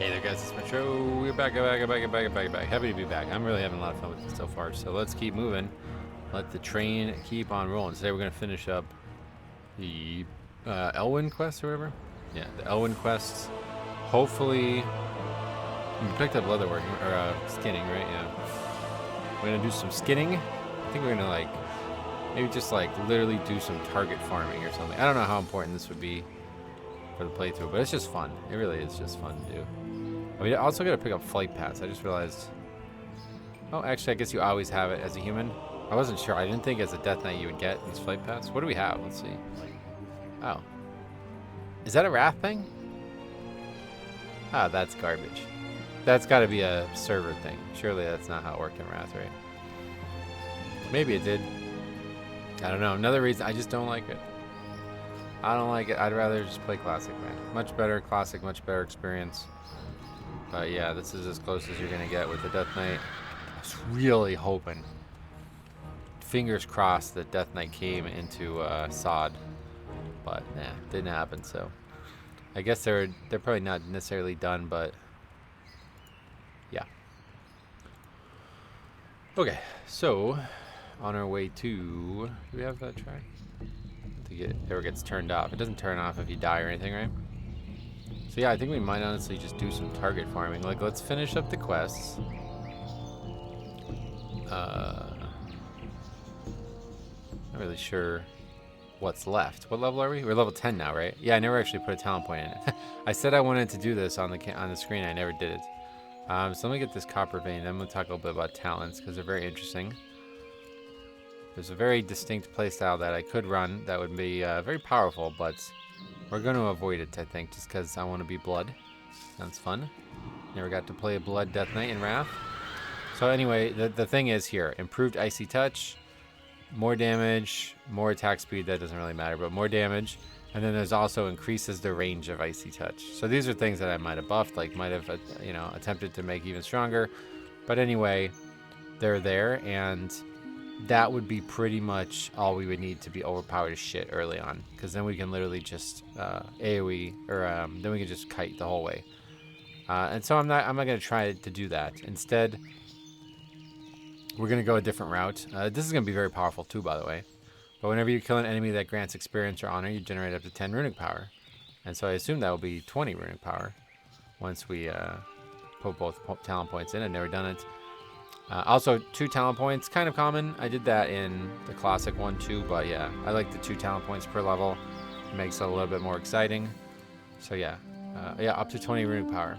Hey there guys, it's Metro. We're back. Happy to be back. I'm really having a lot of fun with this so far, so let's keep moving. Let the train keep on rolling. Today we're going to finish up the Elwyn quest or whatever. Yeah, the Elwyn quests. Hopefully, we picked up leatherworking, or skinning, right? Yeah. We're going to do some skinning. I think we're going to maybe just literally do some target farming or something. I don't know how important this would be for the playthrough, but it's just fun. It really is just fun to do. We also got to pick up flight paths. I just realized. Oh, actually, I guess you always have it as a human. I wasn't sure. I didn't think as a Death Knight you would get these flight paths. What do we have? Let's see. Oh. Is that a Wrath thing? Ah, that's garbage. That's got to be a server thing. Surely that's not how it worked in Wrath, right? Maybe it did. I don't know. Another reason, I just don't like it. I don't like it. I'd rather just play Classic, man. Much better Classic, much better experience. But yeah, this is as close as you're going to get with the Death Knight. I was really hoping, fingers crossed, that Death Knight came into Sod. But nah, didn't happen, so. I guess they're probably not necessarily done, but yeah. Okay, so on our way to, do we have that track? I don't think it ever gets turned off. It doesn't turn off if you die or anything, right? So yeah, I think we might honestly just do some target farming. Let's finish up the quests. Not really sure what's left. What level are we? We're level 10 now, right? Yeah, I never actually put a talent point in it. I said I wanted to do this on the screen. I never did it. So let me get this copper vein. I'm going to talk a little bit about talents because they're very interesting. There's a very distinct playstyle that I could run that would be very powerful, but we're going to avoid it, I think, just because I want to be Blood. Sounds fun. Never got to play a Blood Death Knight in Wrath. So anyway, the thing is here, improved Icy Touch, more damage, more attack speed, that doesn't really matter, but more damage. And then there's also increases the range of Icy Touch. So these are things that I might have buffed, might have, attempted to make even stronger. But anyway, they're there, and that would be pretty much all we would need to be overpowered as shit early on, because then we can literally just AoE, or then we can just kite the whole way. And so I'm not gonna try to do that. Instead, we're gonna go a different route. This is gonna be very powerful too, by the way. But whenever you kill an enemy that grants experience or honor, you generate up to 10 runic power. And so I assume that will be 20 runic power once we put both talent points in. I've never done it. Also, 2 talent points, kind of common. I did that in the classic one too, but yeah, I like the 2 talent points per level. It makes it a little bit more exciting. So yeah, up to 20 runic power.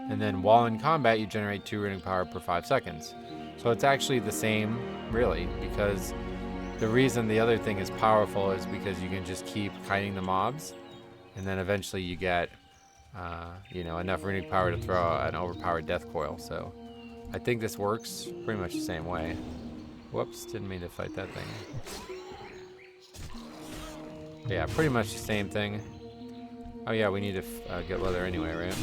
And then while in combat, you generate 2 runic power per 5 seconds. So it's actually the same, really, because the reason the other thing is powerful is because you can just keep kiting the mobs, and then eventually you get, enough runic power to throw an overpowered death coil. So I think this works pretty much the same way. Whoops, didn't mean to fight that thing. Yeah, pretty much the same thing. Oh yeah, we need to get leather anyway, right?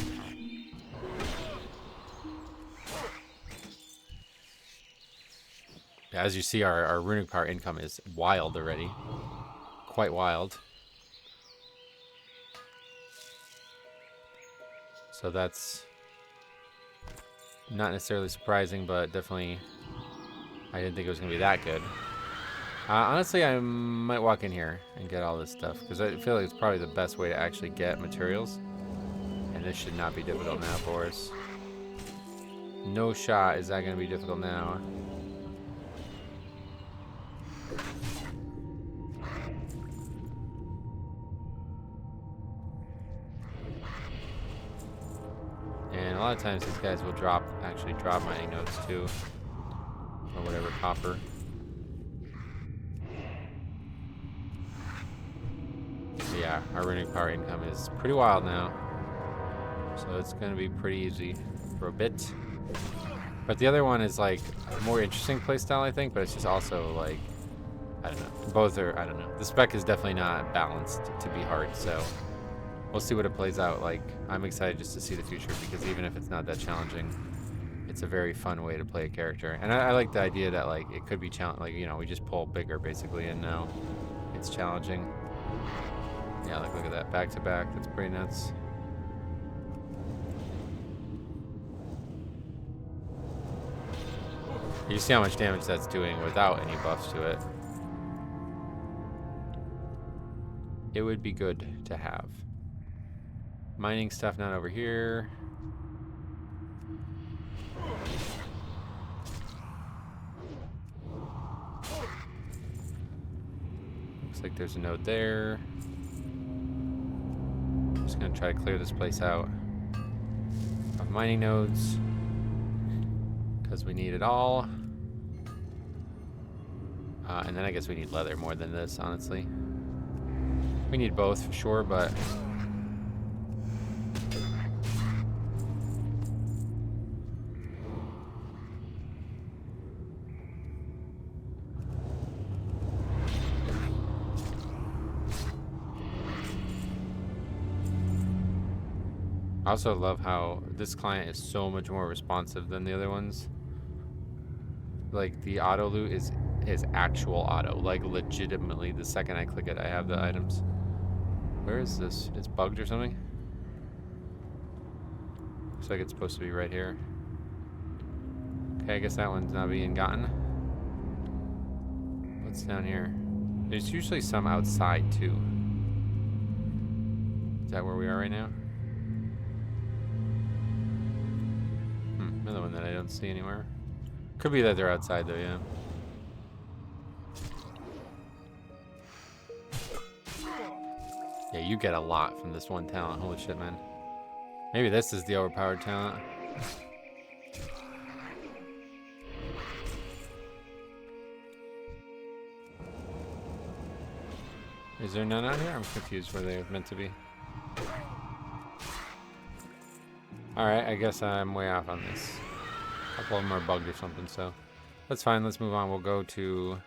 Yeah, as you see, our runic power income is wild already. Quite wild. So that's not necessarily surprising, but definitely I didn't think it was going to be that good. Honestly, I might walk in here and get all this stuff, because I feel like it's probably the best way to actually get materials. And this should not be difficult now for us. No shot is that going to be difficult now. And a lot of times these guys will actually drop mining notes too. Or whatever, copper. So yeah, our runic power income is pretty wild now. So it's going to be pretty easy for a bit. But the other one is a more interesting playstyle, I think, but it's just also I don't know. Both are, I don't know. The spec is definitely not balanced to be hard, so we'll see what it plays out like. I'm excited just to see the future, because even if it's not that challenging, it's a very fun way to play a character. And I like the idea that it could be challenging, we just pull bigger basically, and now it's challenging. Yeah, look at that, back to back. That's pretty nuts. You see how much damage that's doing without any buffs to it. It would be good to have. Mining stuff not over here. Looks like there's a node there. Just gonna try to clear this place out of mining nodes because we need it all. And then I guess we need leather more than this, honestly. We need both for sure, but I also love how this client is so much more responsive than the other ones. Like the auto loot is actual auto, like legitimately the second I click it I have the items. Where is this? It's bugged or something? Looks like it's supposed to be right here. Okay, I guess that one's not being gotten. What's down here? There's usually some outside too. Is that where we are right now? Another one that I don't see anywhere. Could be that they're outside though, yeah. Yeah, you get a lot from this one talent. Holy shit, man. Maybe this is the overpowered talent. Is there none out here? I'm confused where they're meant to be. Alright, I guess I'm way off on this. A couple of them are bugged or something, so that's fine. Let's move on. We'll go to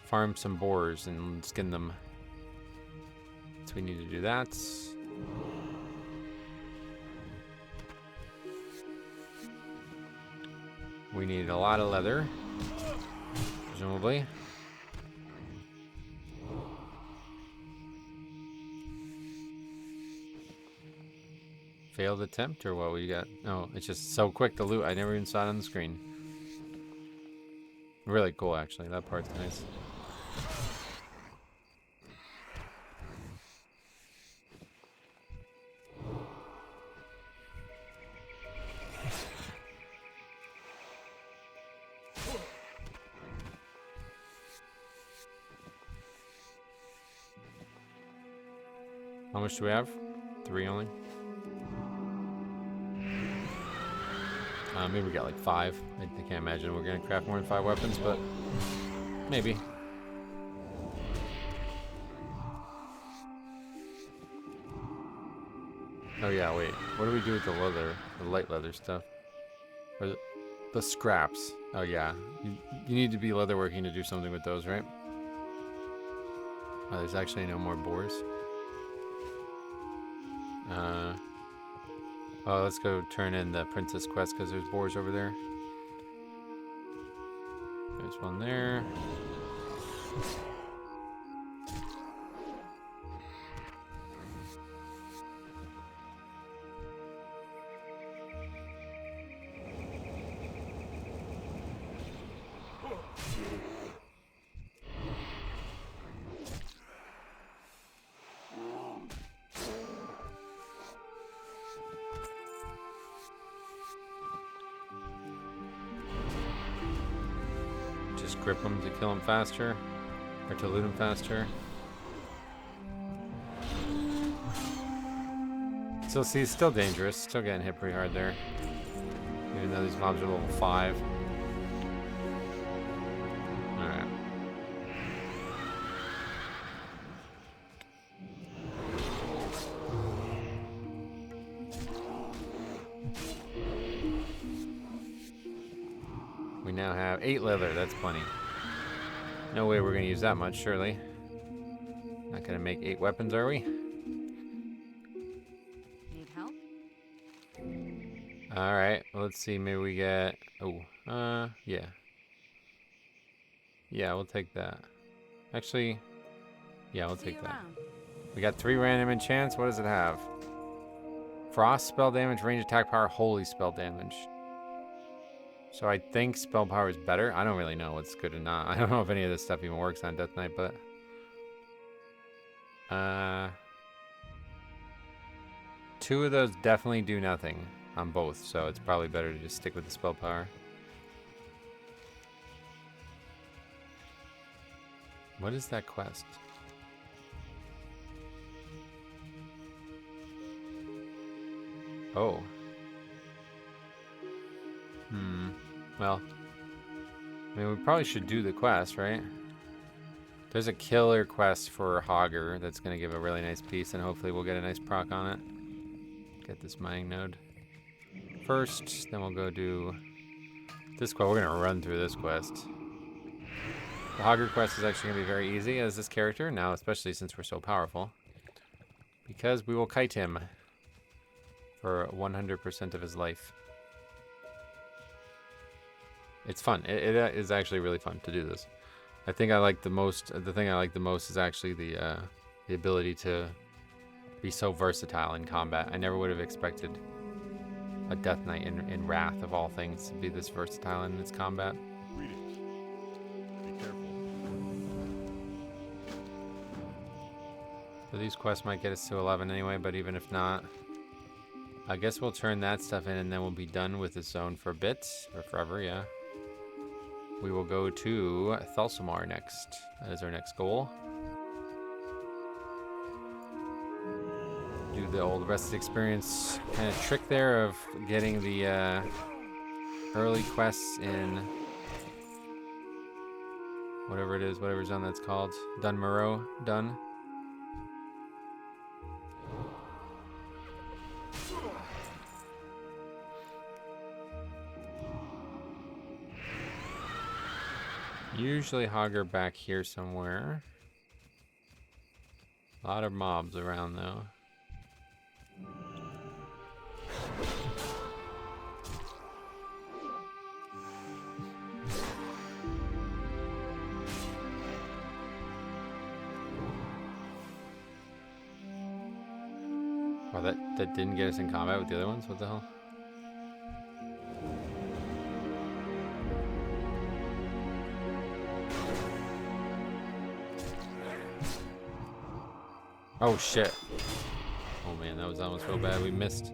farm some boars and skin them. So we need to do that. We need a lot of leather, presumably. Failed attempt or what we got? Oh, it's just so quick to loot. I never even saw it on the screen. Really cool, actually. That part's nice. How much do we have? 3 only. Maybe we got like 5. I can't imagine we're gonna craft more than 5 weapons, but maybe. Oh yeah, wait. What do we do with the leather, the light leather stuff? Or the scraps? Oh yeah, you need to be leatherworking to do something with those, right? Oh, there's actually no more boars. Oh, let's go turn in the princess quest because there's boars over there. There's one there. Just grip them to kill them faster, or to loot them faster. So see, it's still dangerous. Still getting hit pretty hard there. Even though these mobs are level 5. Alright. We now have 8 leather. That's plenty. No way we're going to use that much, surely. Not going to make 8 weapons, are we? Need help? Alright, let's see. Maybe we get... Oh, yeah. Yeah, we'll take that. Actually, yeah, we'll take that. We got 3 random enchants. What does it have? Frost spell damage, range attack power, holy spell damage. So I think spell power is better. I don't really know what's good or not. I don't know if any of this stuff even works on Death Knight, but two of those definitely do nothing on both, so it's probably better to just stick with the spell power. What is that quest? Oh. Well, I mean, we probably should do the quest, right? There's a killer quest for Hogger that's going to give a really nice piece, and hopefully we'll get a nice proc on it. Get this mining node first, then we'll go do this quest. We're going to run through this quest. The Hogger quest is actually going to be very easy as this character, now especially since we're so powerful. Because we will kite him for 100% of his life. It's fun. It is actually really fun to do this. I think I like the most. The thing I like the most is actually the ability to be so versatile in combat. I never would have expected a Death Knight in Wrath of all things to be this versatile in its combat. Greetings. Be careful. So these quests might get us to 11 anyway, but even if not, I guess we'll turn that stuff in and then we'll be done with this zone for a bit, or forever, yeah. We will go to Thalsamar next. That is our next goal. Do the old rested experience kind of trick there of getting the early quests in whatever it is, whatever zone that's called. Dunmurrow done. Usually Hogger back here somewhere. A lot of mobs around though. Oh, that didn't get us in combat with the other ones? What the hell? Oh shit. Oh man, that was almost real bad. We missed.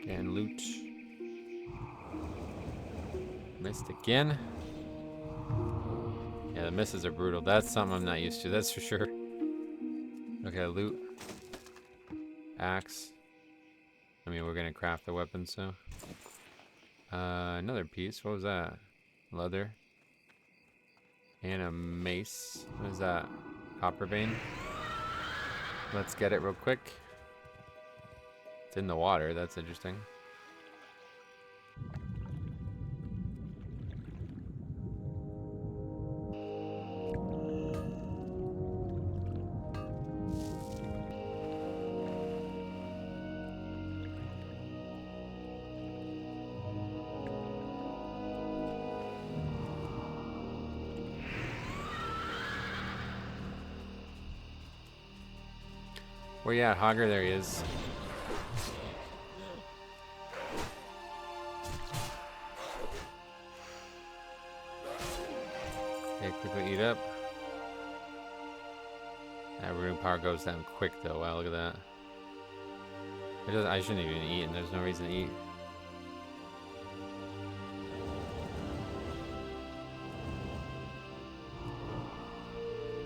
And loot. Missed again. Yeah, the misses are brutal. That's something I'm not used to, that's for sure. Okay, loot. Axe. I mean, we're gonna craft the weapon, so. Another piece. What was that? Leather. And a mace. What is that? Copper vein. Let's get it real quick. It's in the water. That's interesting. Where you at, Hogger? There he is. Okay, quickly eat up. That rune power goes down quick though. Wow, look at that. I shouldn't even eat, and there's no reason to eat.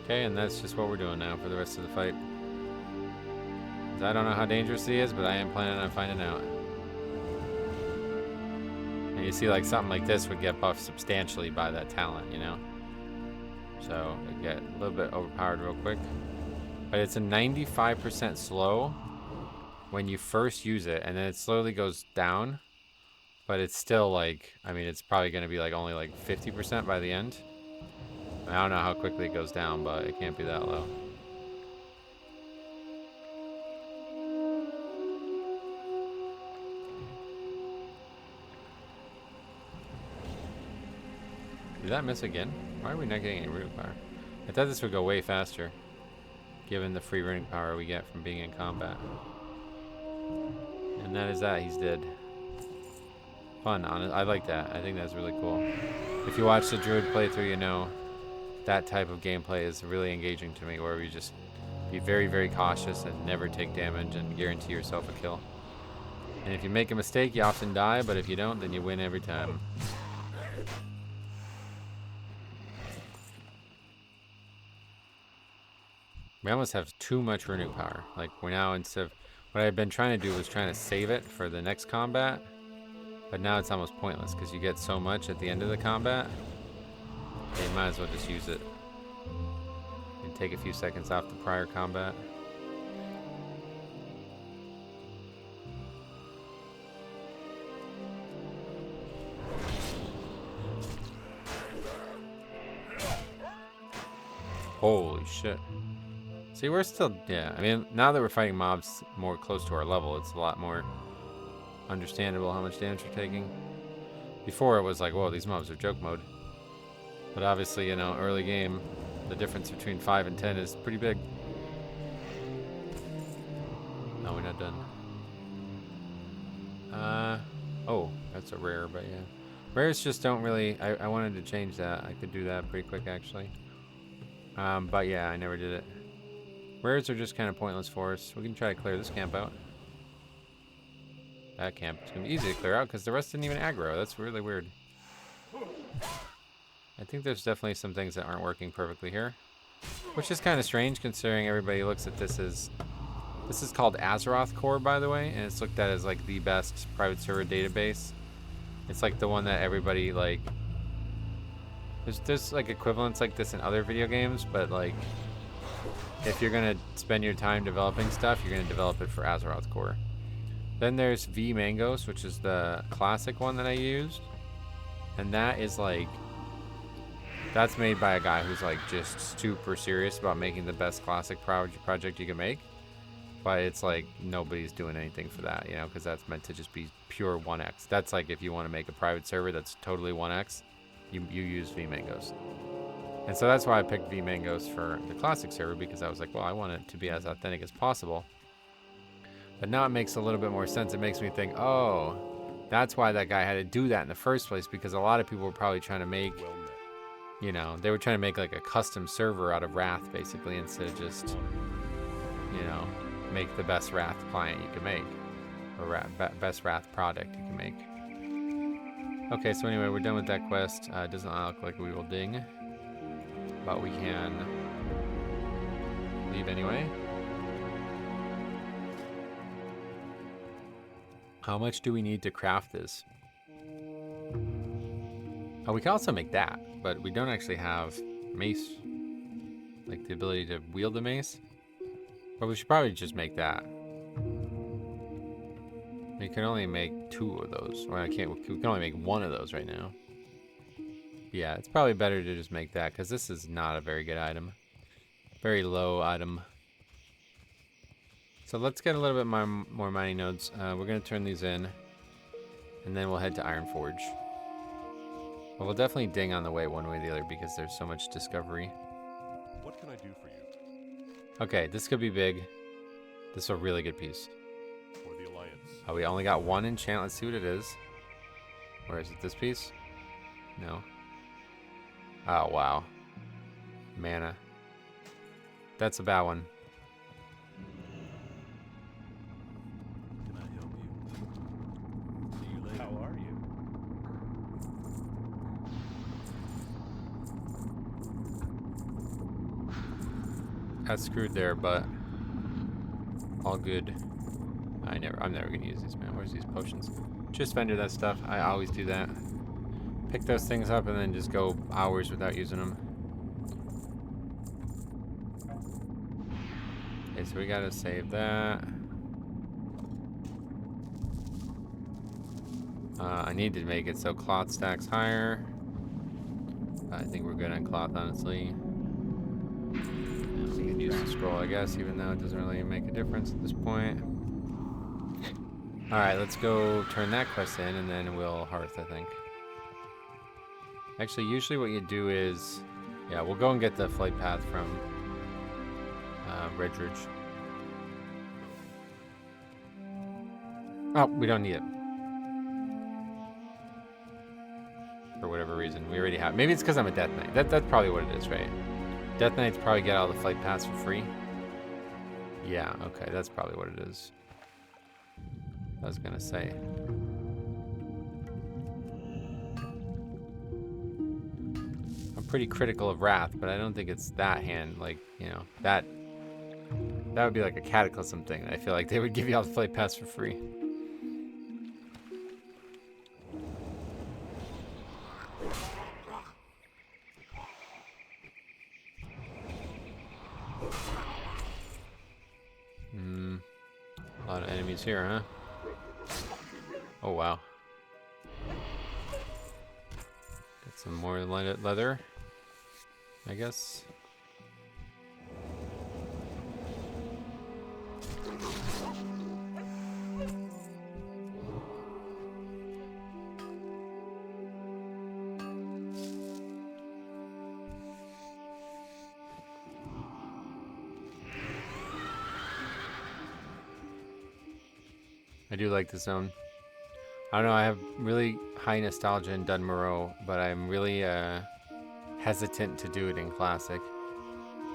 Okay, and that's just what we're doing now for the rest of the fight. I don't know how dangerous he is, but I am planning on finding out. And you see, like, something like this would get buffed substantially by that talent, you know? So, it get a little bit overpowered real quick. But it's a 95% slow when you first use it, and then it slowly goes down. But it's still, like, I mean, it's probably going to be, like, only, like, 50% by the end. I don't know how quickly it goes down, but it can't be that low. Did that miss again? Why are we not getting any runic power? I thought this would go way faster, given the free runic power we get from being in combat. And that is that. He's dead. Fun, I like that. I think that's really cool. If you watch the Druid playthrough, you know that type of gameplay is really engaging to me, where you just be very, very cautious and never take damage and guarantee yourself a kill. And if you make a mistake, you often die, but if you don't, then you win every time. We almost have too much renew power. Like, we're now, instead of, what I've been trying to do was trying to save it for the next combat, but now it's almost pointless because you get so much at the end of the combat, you might as well just use it and take a few seconds off the prior combat. Holy shit. See, we're still, yeah, I mean, now that we're fighting mobs more close to our level, it's a lot more understandable how much damage we're taking. Before, it was like, whoa, these mobs are joke mode. But obviously, you know, early game, the difference between 5 and 10 is pretty big. No, we're not done. Oh, that's a rare, but yeah. Rares just don't really, I wanted to change that. I could do that pretty quick, actually. But yeah, I never did it. Rares are just kind of pointless for us. We can try to clear this camp out. That camp is going to be easy to clear out because the rest didn't even aggro. That's really weird. I think there's definitely some things that aren't working perfectly here. Which is kind of strange considering everybody looks at this as... This is called Azeroth Core, by the way, and it's looked at as like the best private server database. It's like the one that everybody like... There's like equivalents like this in other video games, but like... If you're going to spend your time developing stuff, you're going to develop it for Azeroth Core. Then there's V Mangos, which is the classic one that I used. And that is like... That's made by a guy who's like just super serious about making the best classic project you can make. But it's like nobody's doing anything for that, you know, because that's meant to just be pure 1x. That's like if you want to make a private server that's totally 1x, you use V Mangos. And so that's why I picked V Mangos for the classic server, because I was like, well, I want it to be as authentic as possible. But now it makes a little bit more sense. It makes me think, oh, that's why that guy had to do that in the first place, because a lot of people were probably trying to make, you know, they were trying to make like a custom server out of Wrath, basically, instead of just, you know, make the best Wrath client you can make, or best Wrath product you can make. Okay, so anyway, we're done with that quest. It does not look like we will ding, but we can leave anyway. How much do we need to craft this? Oh, we can also make that, but we don't actually have mace, like the ability to wield the mace. But we should probably just make that. We can only make 2 of those. Well, we can only make 1 of those right now. Yeah, it's probably better to just make that, because this is not a very good item. Very low item. So let's get a little bit more mining nodes. We're going to turn these in, and then we'll head to Ironforge. But we'll definitely ding on the way one way or the other, because there's so much discovery. What can I do for you? Okay, this could be big. This is a really good piece. For the Alliance. Oh, we only got 1 enchant. Let's see what it is. Or is it this piece? No. Oh, wow. Mana. That's a bad one. Can I help you? See you later. How are you? Got screwed there, but all good. I'm never gonna use these, man. Where's these potions? Just vendor that stuff. I always do that. Pick those things up and then just go hours without using them. Okay, so we gotta save that. I need to make it so cloth stacks higher. I think we're good on cloth, honestly. We can use the scroll, I guess, even though it doesn't really make a difference at this point. Alright, let's go turn that quest in, and then we'll hearth, I think. Actually, usually what you do is... Yeah, we'll go and get the flight path from Redridge. Oh, we don't need it. We already have. Maybe it's because I'm a Death Knight. That's probably what it is, right? Death Knights probably get all the flight paths for free. Yeah, okay, that's probably what it is. I was gonna say. I'm pretty critical of Wrath, but I don't think it's that hand. Like, you know, that would be like a Cataclysm thing. I feel like they would give you all the flight paths for free. A lot of enemies here, huh? Oh, wow. Got some more leather, I guess. I do like the zone. I don't know, I have really high nostalgia in Dunmoreau, but I'm really hesitant to do it in Classic.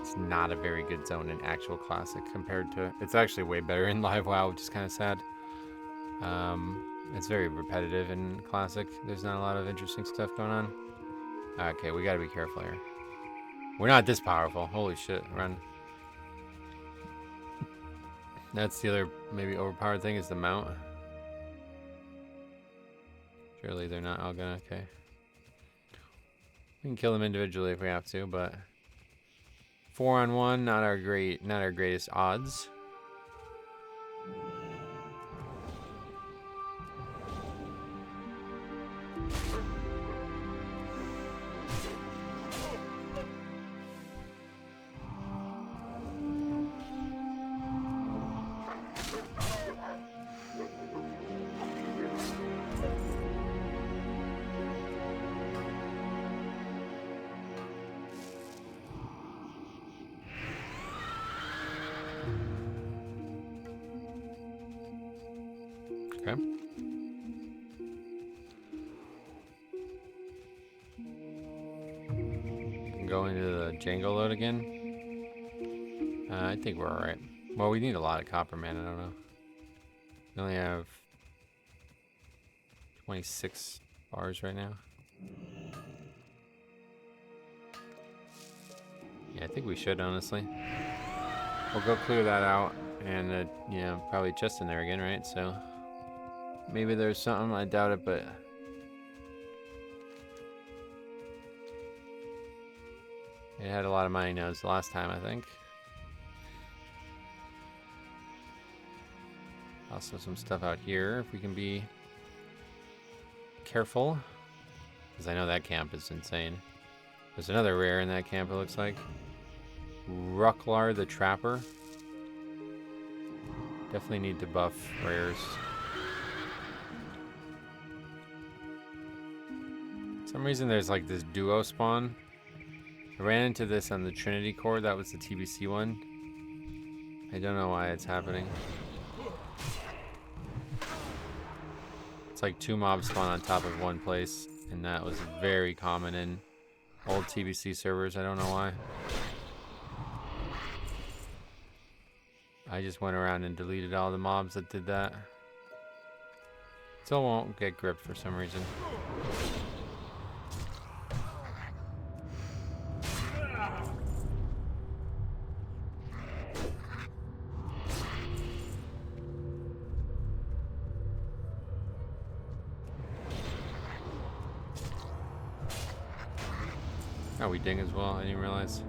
It's not a very good zone in actual Classic compared to... It's actually way better in Live WoW, which is kind of sad. It's very repetitive in Classic. There's not a lot of interesting stuff going on. Okay, we gotta be careful here. We're not this powerful. Holy shit, run. That's the other maybe overpowered thing is the mount. Surely they're not all gonna... Okay. We can kill them individually if we have to, but 4-on-1, not our greatest odds. Okay. Go into the Django load again. I think we're alright. Well, we need a lot of copper, man. I don't know. We only have 26 bars right now. Yeah, I think we should, honestly. We'll go clear that out. And, you know, probably chest in there again, right? So, maybe there's something. I doubt it, but... It had a lot of mining nodes the last time, I think. Also some stuff out here, if we can be careful. Because I know that camp is insane. There's another rare in that camp, it looks like. Rucklar the Trapper. Definitely need to buff rares. For some reason there's like this duo spawn. I ran into this on the Trinity core, that was the TBC one. I don't know why it's happening. It's like 2 mobs spawn on top of one place, and that was very common in old TBC servers. I don't know why. I just went around and deleted all the mobs that did that. Still won't get gripped for some reason. Oh, we ding as well. I didn't realize.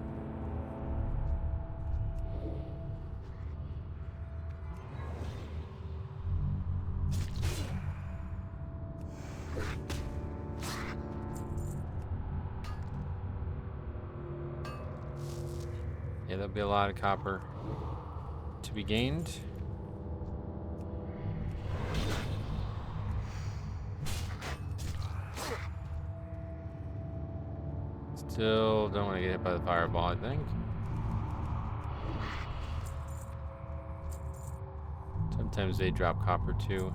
Yeah, there'll be a lot of copper to be gained. Still don't want to get hit by the fireball, I think. Sometimes they drop copper too.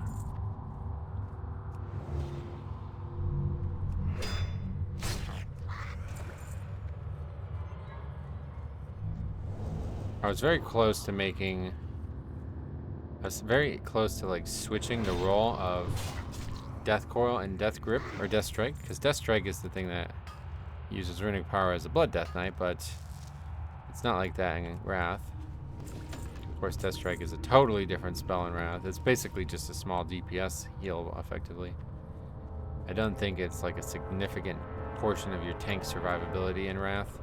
I was very close to making. I was very close to like switching the role of Death Coil and Death Grip or Death Strike, because Death Strike is the thing that uses runic power as a Blood Death Knight, but it's not like that in Wrath. Of course, Death Strike is a totally different spell in Wrath. It's basically just a small DPS heal, effectively. I don't think it's like a significant portion of your tank survivability in Wrath.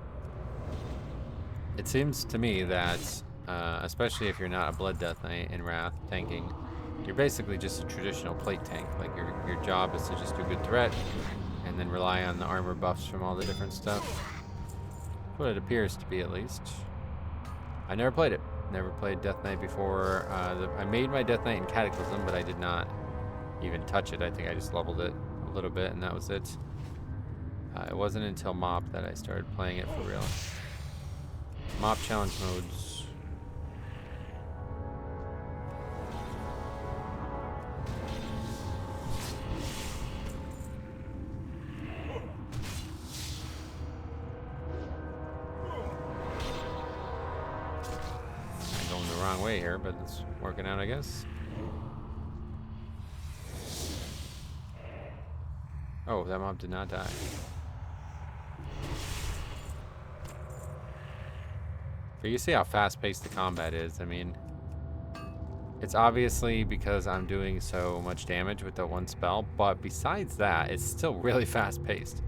It seems to me that, especially if you're not a Blood Death Knight in Wrath tanking, you're basically just a traditional plate tank. Like your job is to just do good threat, and then rely on the armor buffs from all the different stuff. That's what it appears to be, at least. I never played it. Never played Death Knight before. I made my Death Knight in Cataclysm, but I did not even touch it. I think I just leveled it a little bit, and that was it. It wasn't until MOP that I started playing it for real. MOP challenge modes. I'm going the wrong way here, but it's working out, I guess. Oh, that mob did not die. But you see how fast-paced the combat is. I mean, it's obviously because I'm doing so much damage with that one spell, but besides that, it's still really fast-paced.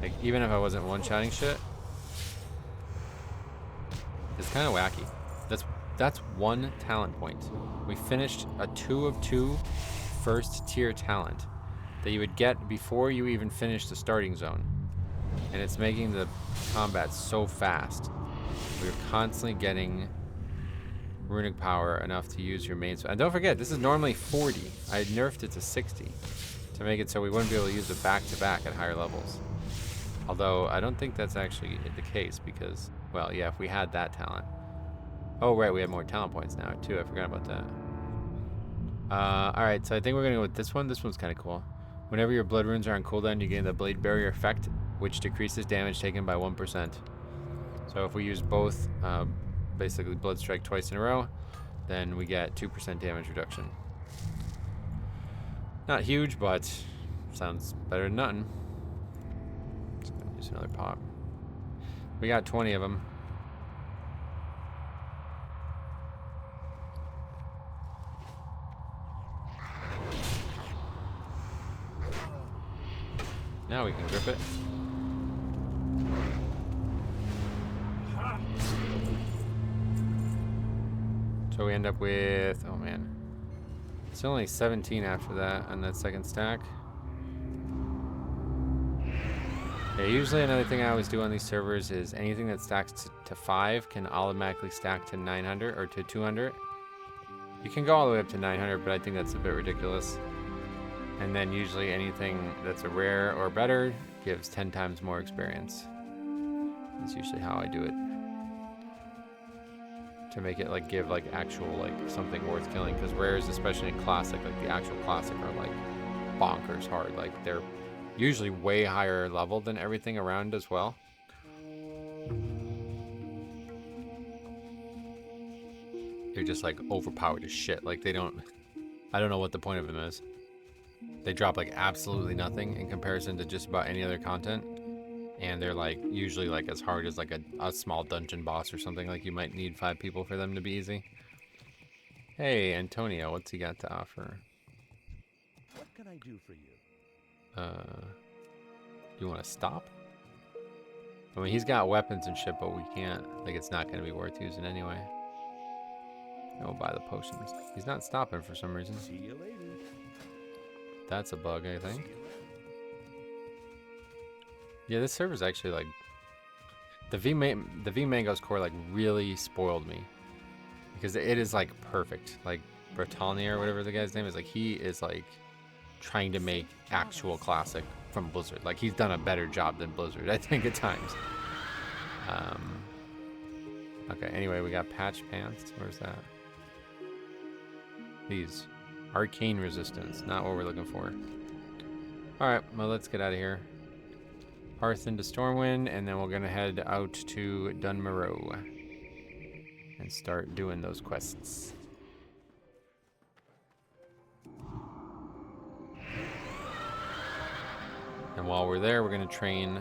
Like, even if I wasn't one-shotting shit, it's kind of wacky. That's one talent point. We finished a 2 of 2 first-tier talent that you would get before you even finish the starting zone. And it's making the combat so fast. We're constantly getting runic power enough to use your main spell. And don't forget, this is normally 40. I nerfed it to 60 to make it so we wouldn't be able to use it back-to-back at higher levels. Although, I don't think that's actually the case because, well, yeah, if we had that talent. Oh, right, we have more talent points now, too. I forgot about that. Alright, so I think we're going to go with this one. This one's kind of cool. Whenever your blood runes are on cooldown, you gain the Blade Barrier effect, which decreases damage taken by 1%. So if we use both, basically Blood Strike twice in a row, then we get 2% damage reduction. Not huge, but sounds better than nothing. Just gonna use another pop. We got 20 of them. Now we can grip it. So we end up with, oh man, it's only 17 after that on that second stack. Yeah, usually another thing I always do on these servers is anything that stacks to 5 can automatically stack to 900 or to 200. You can go all the way up to 900, but I think that's a bit ridiculous. And then usually anything that's a rare or better gives 10 times more experience. That's usually how I do it. To make it like give like actual like something worth killing, because rares, especially in classic, like the actual classic, are like bonkers hard. Like they're usually way higher level than everything around as well. They're just like overpowered as shit. Like they don't, I don't know what the point of them is. They drop like absolutely nothing in comparison to just about any other content. And they're like usually like as hard as like a small dungeon boss or something. Like you might need 5 people for them to be easy. Hey, Antonio, what's he got to offer? What can I do for you? You want to stop? I mean, he's got weapons and shit, but we can't. Like, it's not going to be worth using anyway. Go buy the potions. He's not stopping for some reason. See you later. That's a bug, I think. Yeah, this server's actually like the V Mango's core like really spoiled me because it is like perfect. Like Bretonnier or whatever the guy's name is, like he is like trying to make actual classic from Blizzard. Like he's done a better job than Blizzard, I think, at times. Okay, anyway, we got patch pants. Where's that? These. Arcane resistance, not what we're looking for. Alright, well, let's get out of here. Hearth into Stormwind, and then we're gonna head out to Dunmoreau. and start doing those quests. And while we're there, we're going to train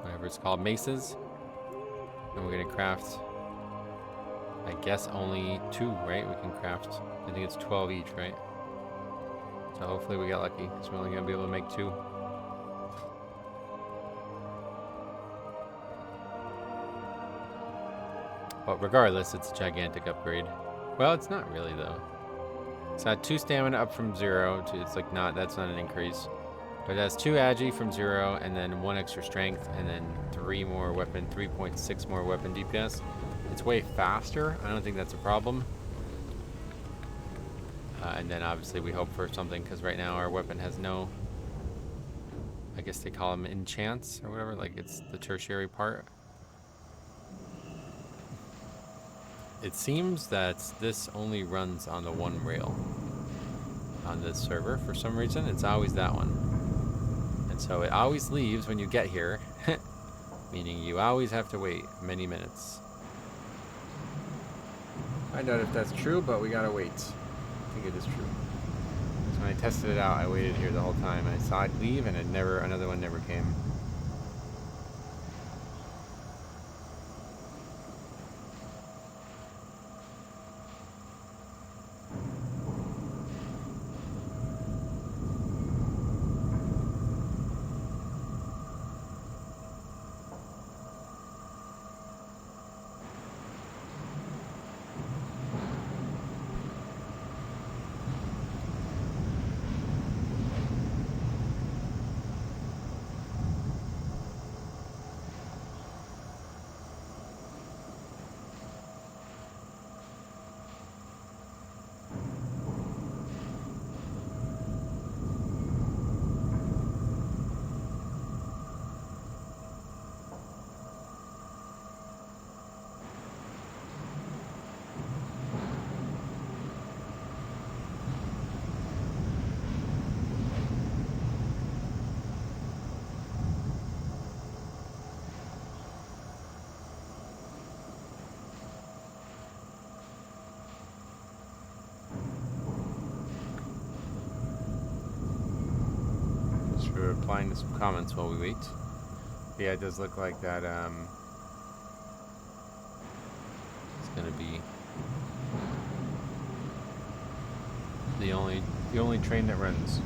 whatever it's called, maces. And we're going to craft, I guess, only 2, right? We can craft, I think it's 12 each, right? So hopefully we get lucky, because we're only going to be able to make 2. But regardless, it's a gigantic upgrade. Well, it's not really, though. It's got 2 stamina up from 0 to, it's like not, that's not an increase. But it has 2 agi from 0, and then 1 extra strength, and then 3 more weapon, 3.6 more weapon DPS. It's way faster. I don't think that's a problem. And then obviously we hope for something, because right now our weapon has no, I guess they call them enchants or whatever, like it's the tertiary part. It seems that this only runs on the 1 rail on this server for some reason. It's always that one. And so it always leaves when you get here, meaning you always have to wait many minutes. I doubt if that's true, but we gotta wait. I think it is true. So when I tested it out, I waited here the whole time. I saw it leave, and another one never came. We're replying to some comments while we wait. But yeah, it does look like that it's gonna be the only train that runs.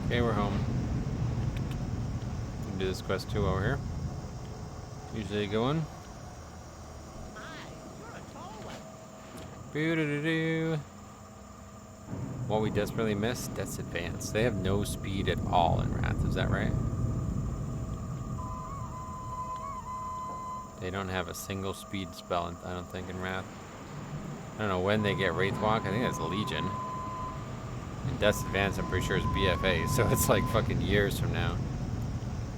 Okay, we're home. We can do this quest too over here. Usually going. Boo-doo-doo-doo. What we desperately missed, that's advanced. They have no speed at all in Wrath, is that right? They don't have a single speed spell, I don't think, in Wrath. I don't know when they get Wraith Walk. I think that's Legion. And Death's Advance, I'm pretty sure, is BFA, so it's like fucking years from now.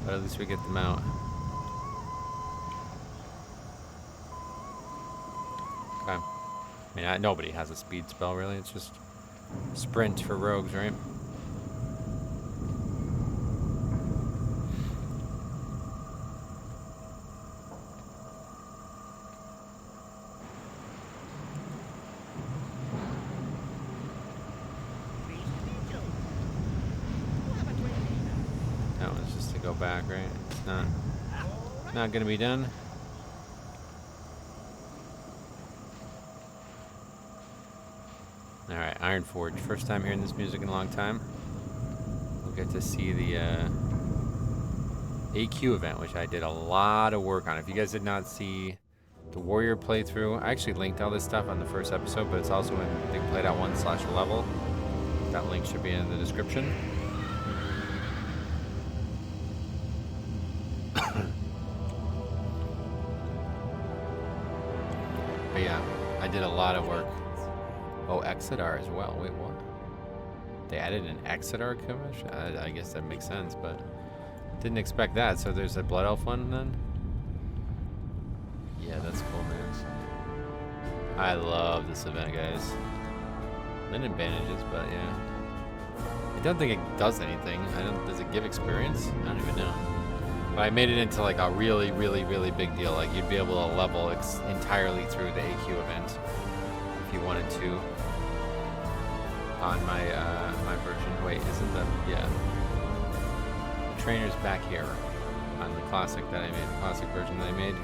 But at least we get them out. Okay. I mean, nobody has a speed spell, really. It's just sprint for rogues, right? That one's just to go back, right? It's not gonna be done. All right, Iron Forge. First time hearing this music in a long time. We'll get to see the AQ event, which I did a lot of work on. If you guys did not see the Warrior playthrough, I actually linked all this stuff on the first episode, but it's also in Think Played Out 1/level. That link should be in the description. But yeah, I did a lot of work. Oh, Exodar as well. Wait, what? They added an Exodar commission? I guess that makes sense, but didn't expect that. So there's a Blood Elf one then? Yeah, that's cool, man. I love this event, guys. Many advantages, but yeah. I don't think it does anything. Does it give experience? I don't even know. But I made it into like a really, really, really big deal. Like you'd be able to level entirely through the AQ event if you wanted to. On my my version. Wait, isn't the the trainer's back here on the classic that I made, the classic version that I made.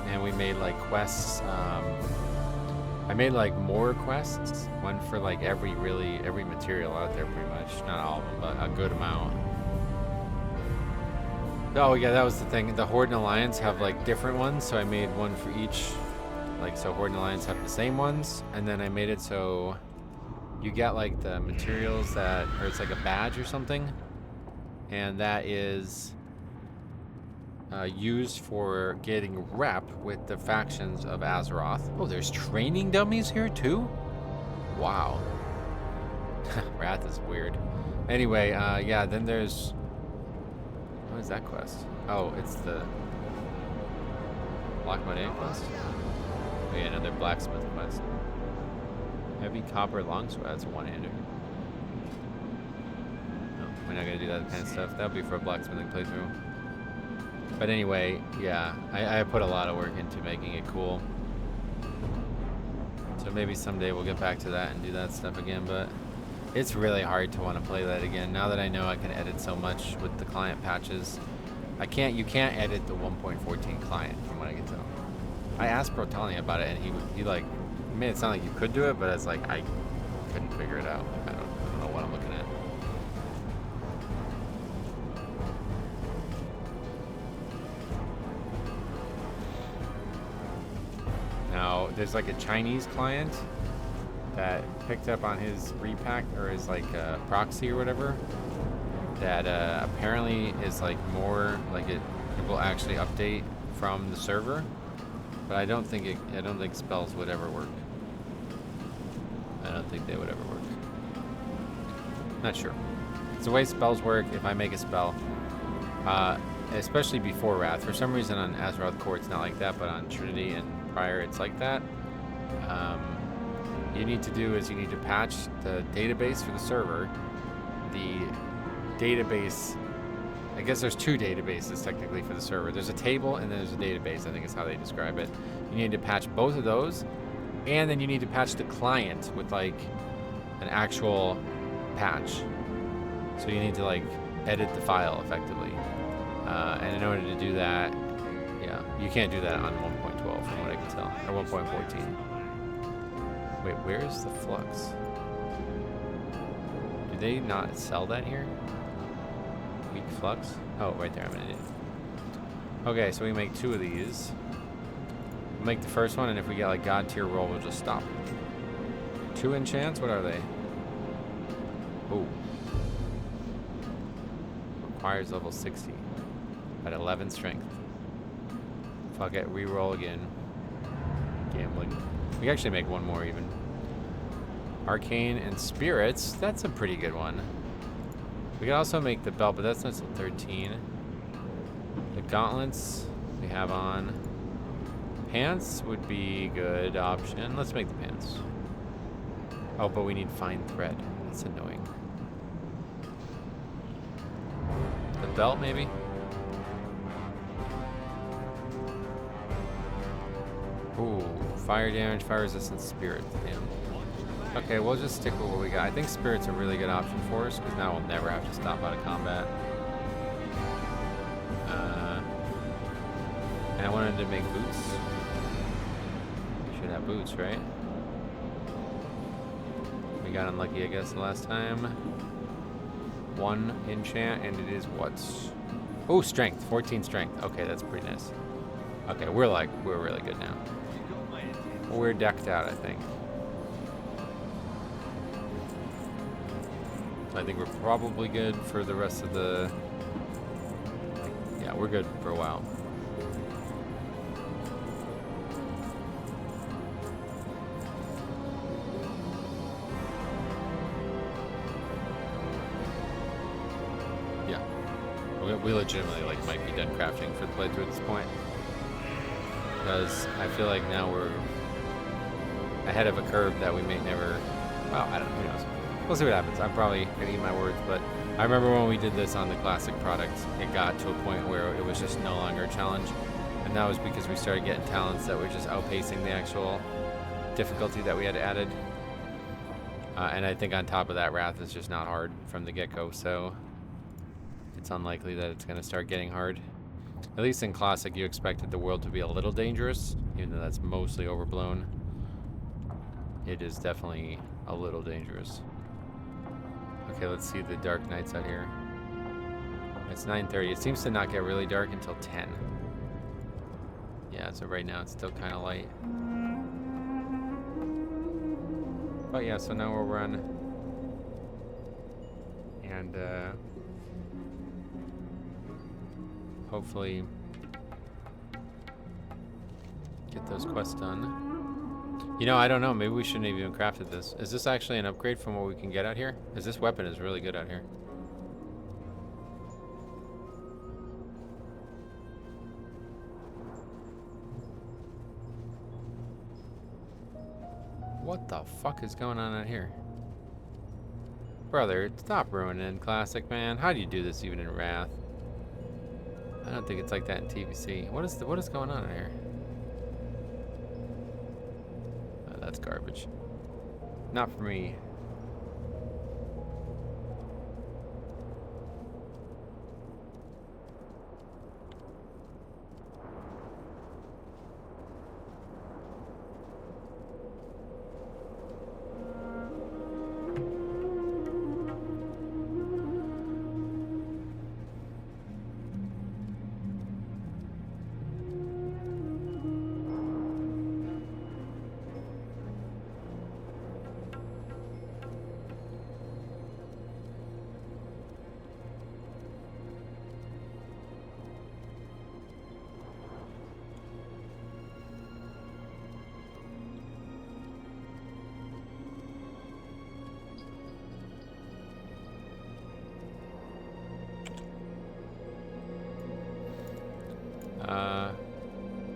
And we made like quests. I made like more quests, one for like every material out there, pretty much. Not all of them, but a good amount. Oh yeah, that was the thing. The Horde and Alliance have like different ones, so I made one for each. Like, so Horde and Alliance have the same ones, and then I made it so you get like the materials or it's like a badge or something, and that is used for getting rep with the factions of Azeroth. Oh, there's training dummies here too? Wow. Wrath is weird. Anyway, yeah, then there's... What is that quest? Oh, it's the Lockwood A quest? Oh yeah, another blacksmith quest. Heavy copper longsword, that's a one-hander. No, we're not gonna do that kind of stuff. That'll be for a blacksmithing playthrough. But anyway, yeah, I put a lot of work into making it cool. So maybe someday we'll get back to that and do that stuff again, but it's really hard to want to play that again. Now that I know I can edit so much with the client patches. You can't edit the 1.14 client from what I can tell. I asked Brotani about it and he like made it sound like you could do it, but it's like I couldn't figure it out. I don't know what I'm looking at. Now, there's like a Chinese client that picked up on his repack or his like proxy or whatever that apparently is like more like it will actually update from the server, but I don't think spells would ever work. I don't think they would ever work. Not sure. It's the way spells work. If I make a spell, especially before Wrath, for some reason on Azeroth Core it's not like that, but on Trinity and prior it's like that. You need to do is you need to patch the database for the server. The database, I guess there's two databases technically for the server. There's a table and then there's a database, I think is how they describe it. You need to patch both of those, and then you need to patch the client with like an actual patch. So you need to like edit the file effectively. And in order to do that, yeah, you can't do that on 1.12 from what I can tell, or 1.14. Wait, where's the flux? Do they not sell that here? Weak flux? Oh, right there, I'm an idiot. Okay, so we make two of these. We'll make the first one, and if we get like God tier roll, we'll just stop. 2 enchants? What are they? Ooh. Requires level 60 at 11 strength. Fuck it, re-roll again. Gambling. We can actually make one more even. Arcane and Spirits. That's a pretty good one. We can also make the belt, but that's not until 13. The gauntlets we have on. Pants would be good option. Let's make the pants. Oh, but we need fine thread. That's annoying. The belt, maybe? Ooh, fire damage, fire resistance, spirit. Damn. Okay, we'll just stick with what we got. I think spirit's a really good option for us, because now we'll never have to stop out of combat. And I wanted to make boots. We should have boots, right? We got unlucky, I guess, the last time. 1 enchant, and it is what's... Oh, strength. 14 strength. Okay, that's pretty nice. Okay, we're really good now. We're decked out, I think. I think we're probably good for the rest of the... Yeah, we're good for a while. Yeah. We legitimately, like, might be done crafting for the playthrough at this point. Because I feel like now we're ahead of a curve that we may never... Well, I don't know, who knows. We'll see what happens. I'm probably gonna eat my words, but I remember when we did this on the classic product, it got to a point where it was just no longer a challenge. And that was because we started getting talents that were just outpacing the actual difficulty that we had added. And I think on top of that, Wrath is just not hard from the get-go, so it's unlikely that it's gonna start getting hard. At least in Classic, you expected the world to be a little dangerous, even though that's mostly overblown. It is definitely a little dangerous. Okay, let's see the dark nights out here. It's 9:30. It seems to not get really dark until 10. Yeah, so right now it's still kind of light. But yeah, so now we'll run. And hopefully get those quests done. You know, I don't know. Maybe we shouldn't have even crafted this. Is this actually an upgrade from what we can get out here? Because this weapon is really good out here. What the fuck is going on out here? Brother, stop ruining Classic, man. How do you do this even in Wrath? I don't think it's like that in TVC. What is going on in here? Oh, that's garbage. Not for me.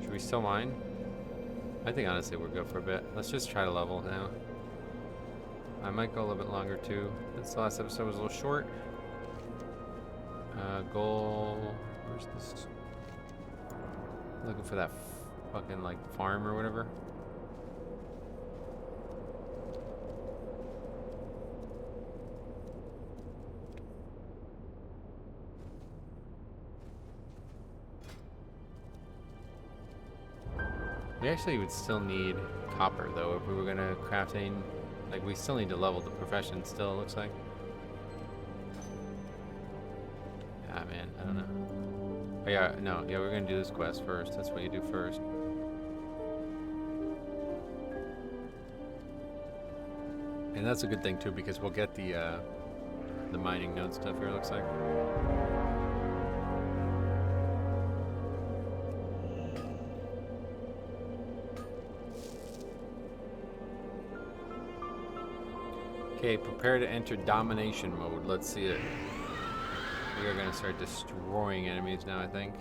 Should we still mine? I think honestly we're good for a bit. Let's just try to level now. I might go a little bit longer too. This last episode was a little short. Goal. Where's this? Looking for that fucking like farm or whatever. We actually would still need copper though if we were gonna craft any, like we still need to level the profession still, it looks like. Ah man, I don't know. Oh yeah, no, yeah, we're gonna do this quest first. That's what you do first. And that's a good thing too because we'll get the mining node stuff here, it looks like. Okay, prepare to enter domination mode. Let's see it. We are gonna start destroying enemies now, I think.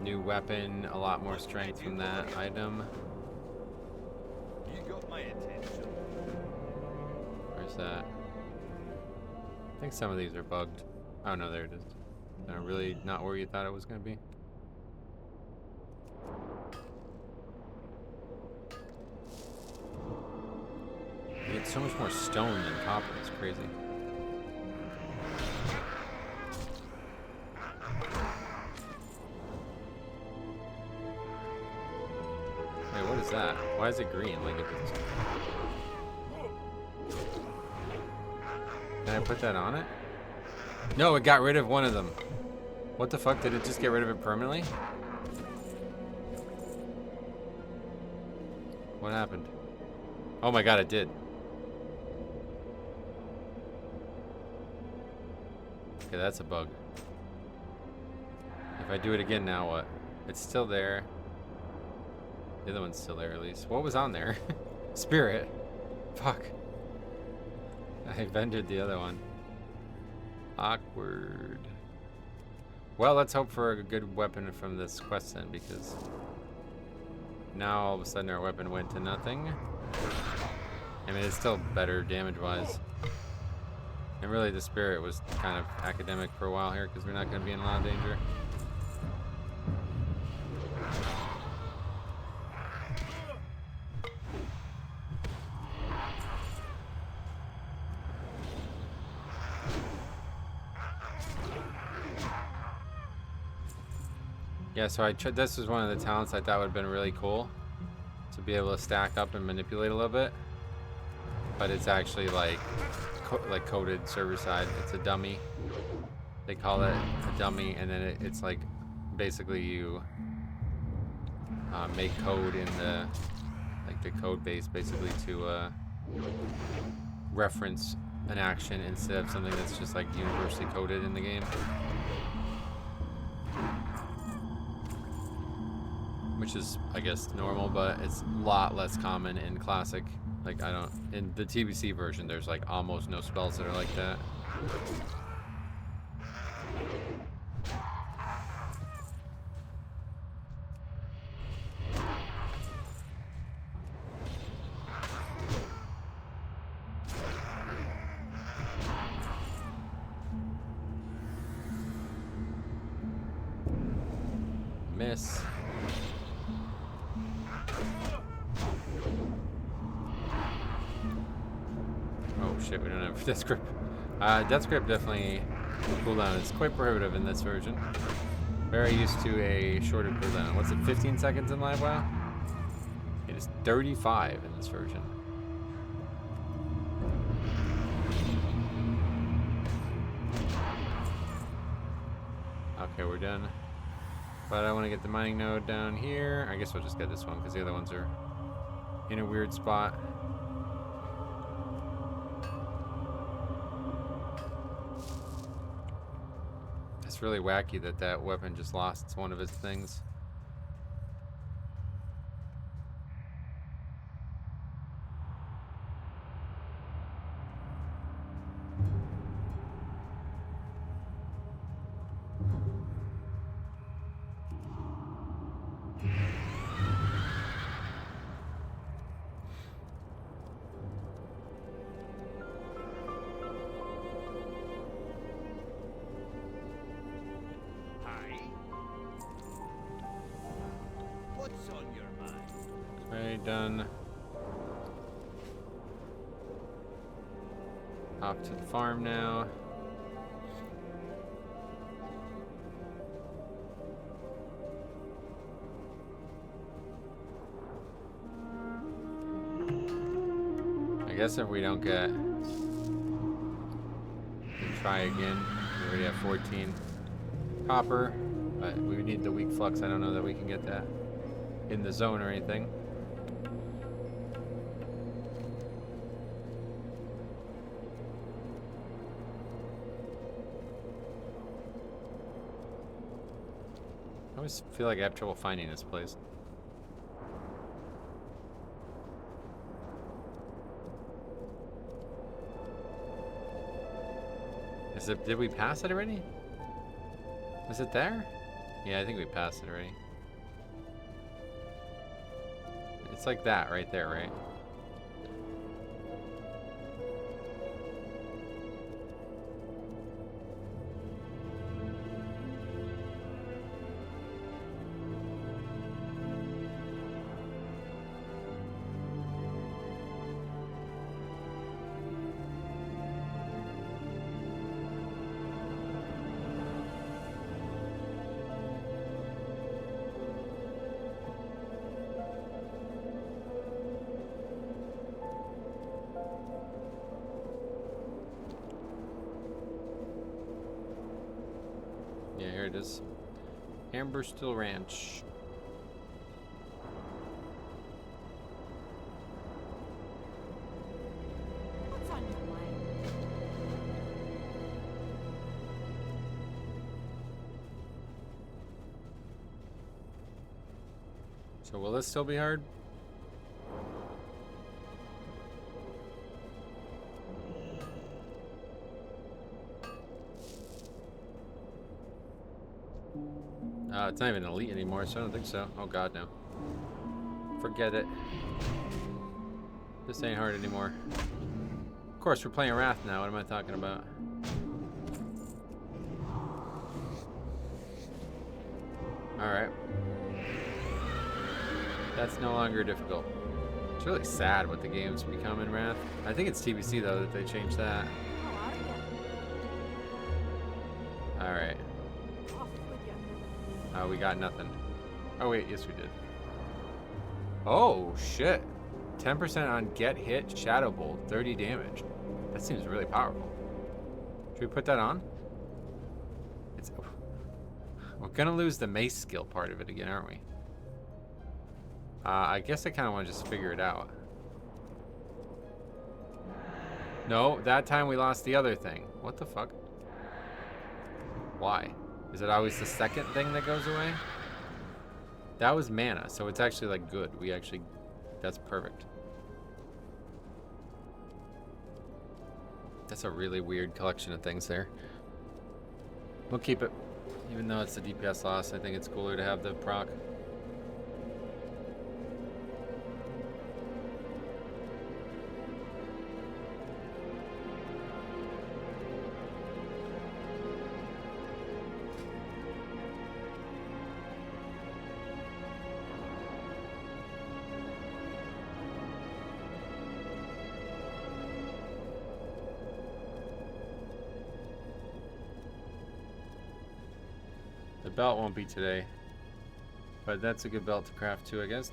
New weapon, a lot more strength from that item. You got my attention. Where's that? I think some of these are bugged. Oh no, there it is. Really not where you thought it was going to be. You get so much more stone than copper. It's crazy. Wait, what is that? Why is it green? Like it's... Can I put that on it? No, it got rid of one of them. What the fuck? Did it just get rid of it permanently? What happened? Oh my god, it did. Okay, that's a bug. If I do it again, now what? It's still there. The other one's still there, at least. What was on there? Spirit. Fuck. I vended the other one. Awkward. Well, let's hope for a good weapon from this quest then, because now all of a sudden our weapon went to nothing. I mean, it's still better damage-wise. And really, the spirit was kind of academic for a while here, because we're not going to be in a lot of danger. Yeah, so this was one of the talents I thought would have been really cool, to be able to stack up and manipulate a little bit. But it's actually like coded server side. It's a dummy. They call it a dummy, and then it's like basically you make code in the code base basically to reference an action instead of something that's just like universally coded in the game. Which is, I guess, normal, but it's a lot less common in Classic. Like, in the TBC version, there's like almost no spells that are like that. Miss. Oh shit, we don't have Death Grip. Death Grip definitely cooldown is quite prohibitive in this version. Very used to a shorter cooldown. What's it, 15 seconds in Live WoW? It is 35 in this version. Okay, we're done. But I want to get the mining node down here. I guess we'll just get this one because the other ones are in a weird spot. It's really wacky that that weapon just lost one of its things. What's on your mind? Okay, done. Off to the farm now. I guess if we don't get... we try again. We already have 14 copper, but we need the weak flux. I don't know that we can get that in the zone or anything. I always feel like I have trouble finding this place. Did we pass it already? Is it there? Yeah, I think we passed it already. It's like that right there, right? Yeah, here it is. Amber Still Ranch. What's on your mind? So will this still be hard? It's not even elite anymore, so I don't think so. Oh god, no. Forget it. This ain't hard anymore. Of course, we're playing Wrath now. What am I talking about? Alright. That's no longer difficult. It's really sad what the game's become in Wrath. I think it's TBC, though, that they changed that. How are you? Alright. Off with you. We got nothing. Oh, wait. Yes, we did. Oh, shit. 10% on get hit, Shadow Bolt, 30 damage. That seems really powerful. Should we put that on? It's... We're gonna lose the mace skill part of it again, aren't we? I guess I kind of want to just figure it out. No, that time we lost the other thing. What the fuck? Why? Is it always the second thing that goes away? That was mana, so it's actually like good. We actually... That's perfect. That's a really weird collection of things there. We'll keep it. Even though it's a DPS loss, I think it's cooler to have the proc. The belt won't be today, but that's a good belt to craft too, I guess.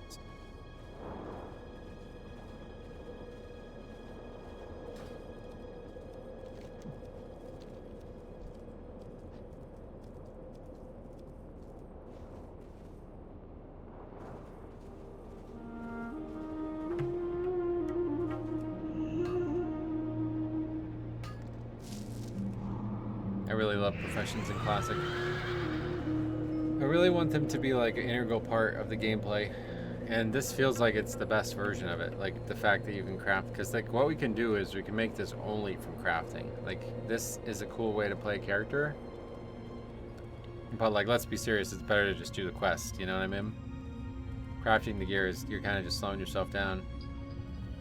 I really love professions in Classic. I really want them to be like an integral part of the gameplay, and this feels like it's the best version of it. Like the fact that you can craft, because like what we can do is we can make this only from crafting. Like this is a cool way to play a character, but like let's be serious, it's better to just do the quest. You know what I mean? Crafting the gear is you're kind of just slowing yourself down.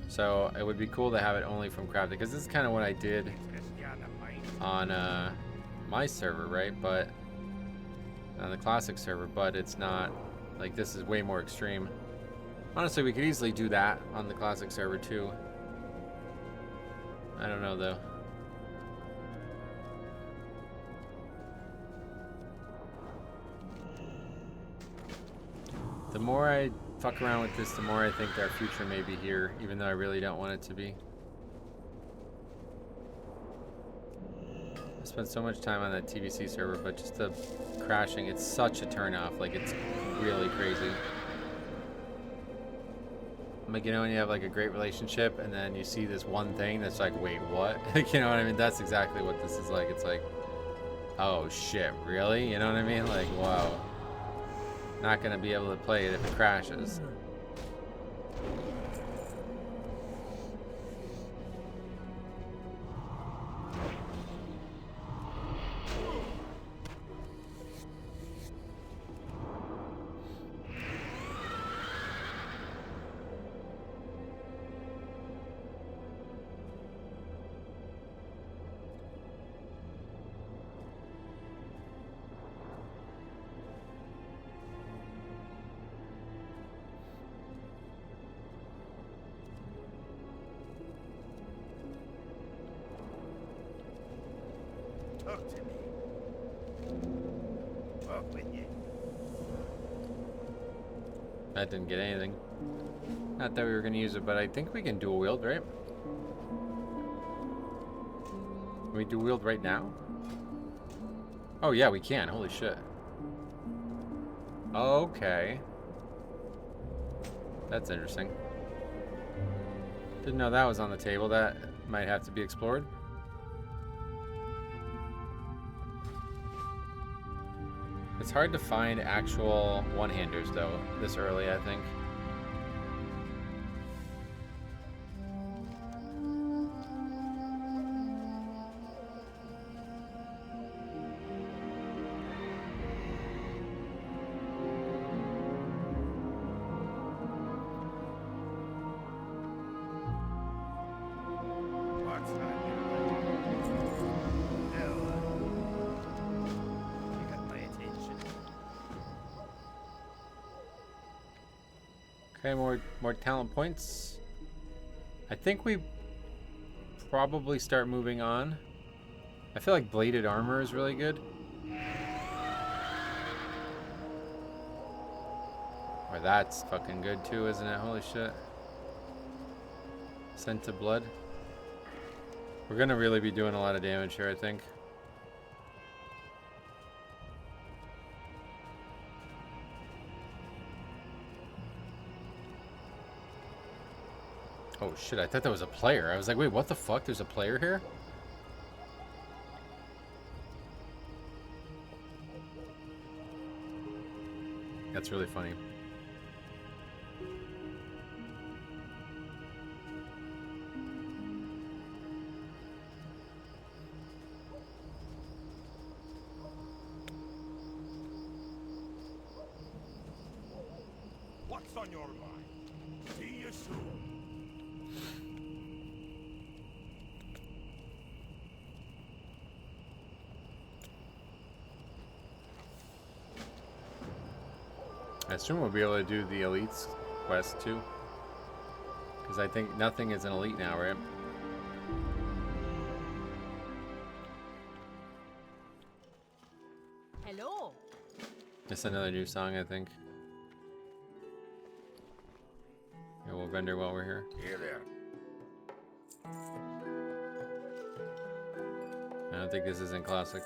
So it would be cool to have it only from crafting, because this is kind of what I did on my server, right? But on the classic server, but it's not like this is way more extreme. Honestly, we could easily do that on the classic server too. I don't know though. The more I fuck around with this, the more I think our future may be here, even though I really don't want it to be. I spent so much time on that TBC server, but just the crashing, it's such a turnoff. Like, it's really crazy. Like, you know, when you have like a great relationship and then you see this one thing that's like, wait, what? Like, you know what I mean? That's exactly what this is like. It's like, oh shit, really? You know what I mean? Like, wow. Not gonna be able to play it if it crashes. Talk to me. Off with you. That didn't get anything. Not that we were gonna use it, but I think we can dual wield, right? Can we dual wield right now? Oh yeah, we can. Holy shit. Okay. That's interesting. Didn't know that was on the table. That might have to be explored. It's hard to find actual one-handers though this early, I think. What's on your mind? Now, you got my attention. Okay, more talent points. I think we probably start moving on. I feel like bladed armor is really good. Or that's fucking good too, isn't it? Holy shit. Scent of blood. We're gonna really be doing a lot of damage here, I think. Oh shit, I thought that was a player. I was like, wait, what the fuck? There's a player here? That's really funny. What's on your mind? See you soon. I assume we'll be able to do the elites quest too. Because I think nothing is an elite now, right? Hello. It's another new song, I think. Yeah, we'll render while we're here. Here there. I don't think this isn't classic.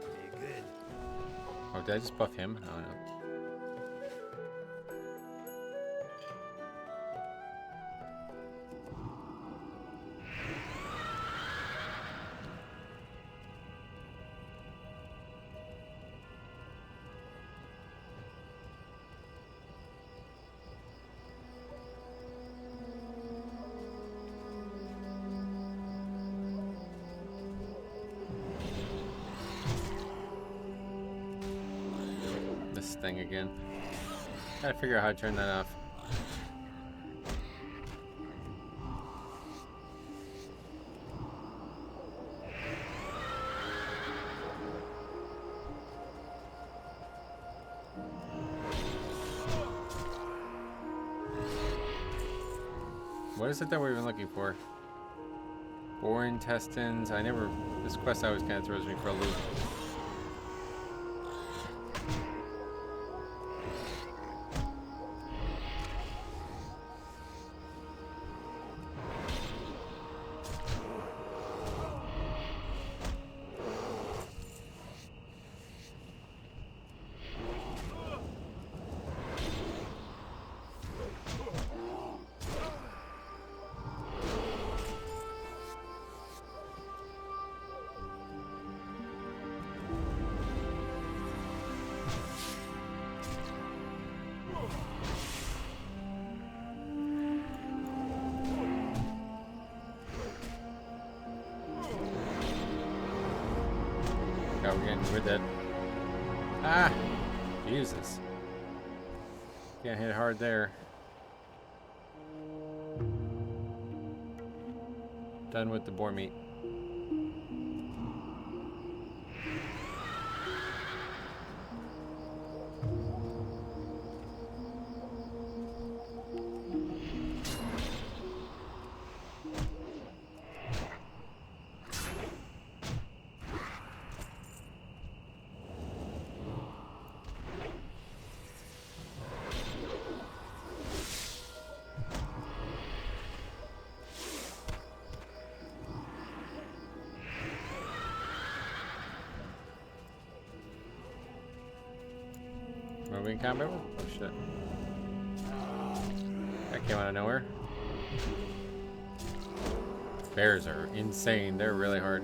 Be good. Oh, did I just buff him? I don't know. This thing again. Gotta figure out how to turn that off. What is it that we're even looking for? Boar intestines. I never. This quest always kind of throws me for a loop. Oh, we're dead. Ah! Jesus. Can't hit hard there. Done with the boar meat. Green combat? Oh shit. That came out of nowhere. Bears are insane. They're really hard.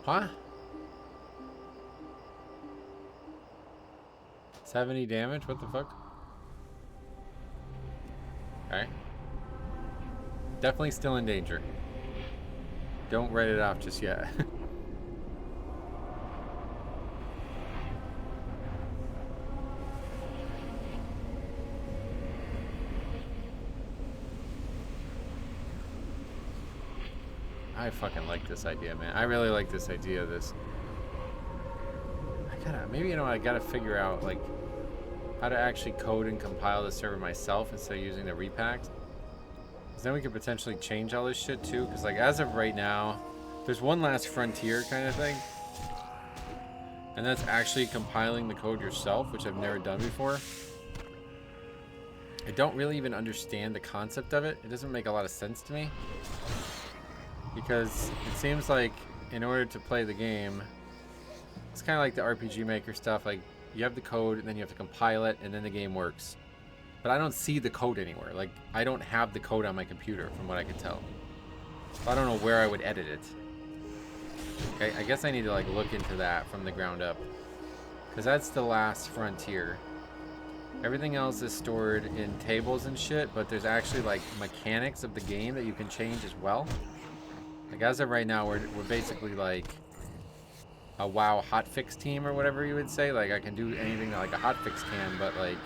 Huh? 70 damage? What the fuck? Okay. Definitely still in danger. Don't write it off just yet. I fucking like this idea, man. I really like this idea of this. Maybe, you know, I gotta figure out, like, how to actually code and compile the server myself instead of using the repacks. Because then we could potentially change all this shit, too. Because, like, as of right now, there's one last frontier kind of thing. And that's actually compiling the code yourself, which I've never done before. I don't really even understand the concept of it. It doesn't make a lot of sense to me. Because it seems like in order to play the game, it's kind of like the RPG Maker stuff. Like, you have the code, and then you have to compile it, and then the game works. But I don't see the code anywhere. Like, I don't have the code on my computer, from what I can tell. So I don't know where I would edit it. Okay, I guess I need to, like, look into that from the ground up. Because that's the last frontier. Everything else is stored in tables and shit, but there's actually, like, mechanics of the game that you can change as well. Like, as of right now, we're basically, like, a WoW hotfix team or whatever you would say. Like, I can do anything that, like, a hotfix can, but, like,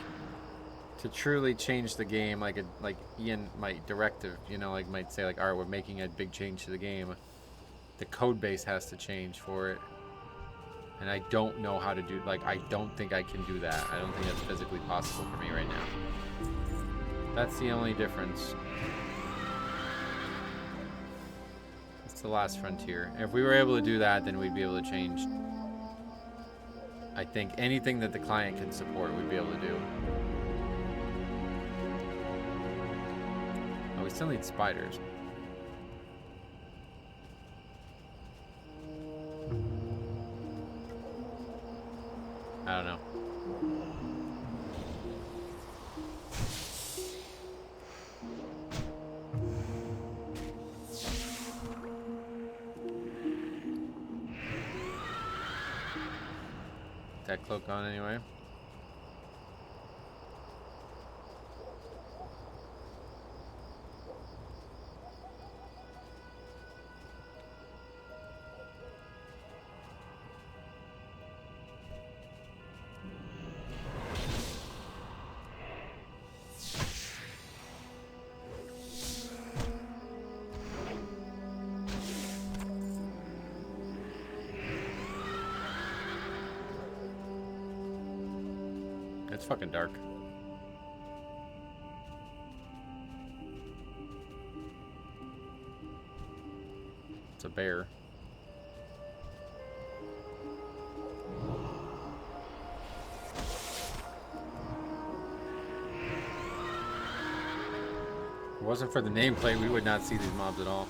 to truly change the game, like Ian might directive, you know, like, might say, like, all right, we're making a big change to the game. The code base has to change for it. And I don't know how to do, like, I don't think I can do that. I don't think that's physically possible for me right now. That's the only difference. It's the last frontier. If we were able to do that, then we'd be able to change, I think, anything that the client can support, we'd be able to do. Oh, we still need spiders. I don't know. That cloak on anyway. It's fucking dark. It's a bear. If it wasn't for the nameplate, we would not see these mobs at all.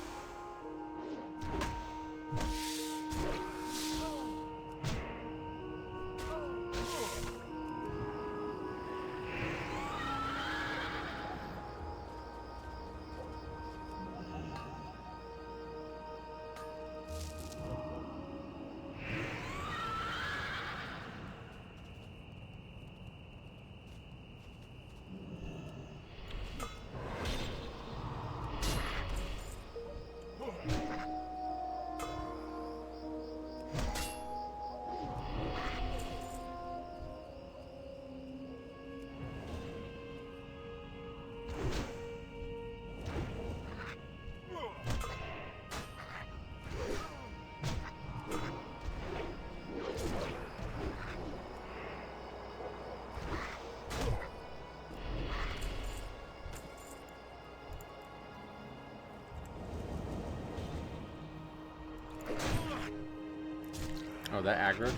Oh, that aggroed?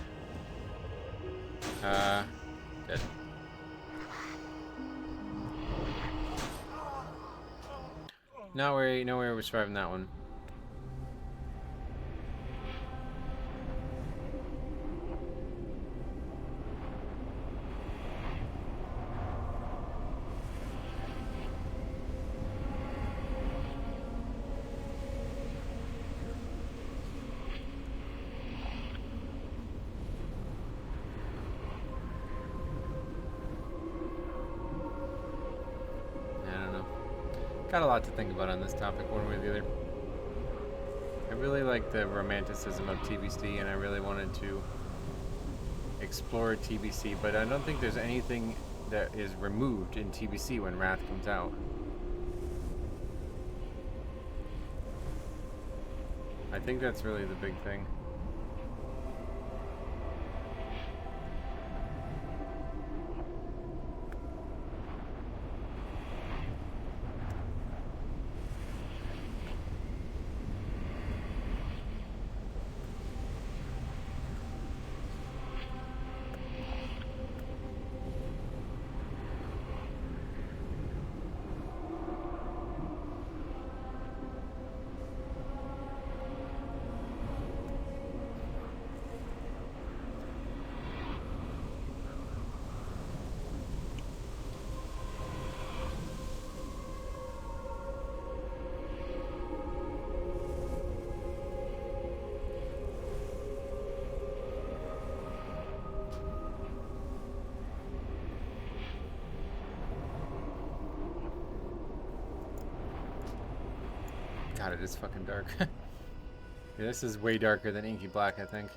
Dead. No way we're surviving that one. Got a lot to think about on this topic, one way or the other. I really like the romanticism of TBC, and I really wanted to explore TBC, but I don't think there's anything that is removed in TBC when Wrath comes out. I think that's really the big thing. God, it is fucking dark. Yeah, this is way darker than Inky Black, I think.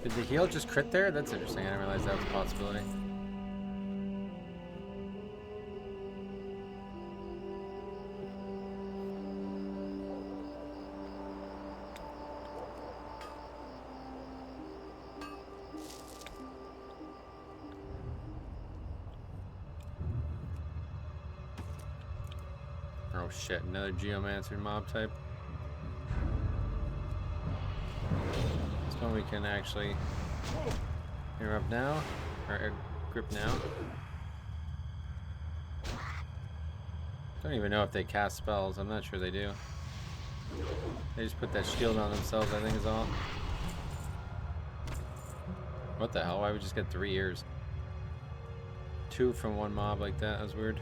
Did the heal just crit there? That's interesting. I didn't realize that was a possibility. Oh shit, another Geomancer mob type. This one we can actually interrupt now, or grip now. Don't even know if they cast spells, I'm not sure they do. They just put that shield on themselves, I think is all. What the hell, why would we just get 3 ears? 2 from one mob like that, that was weird.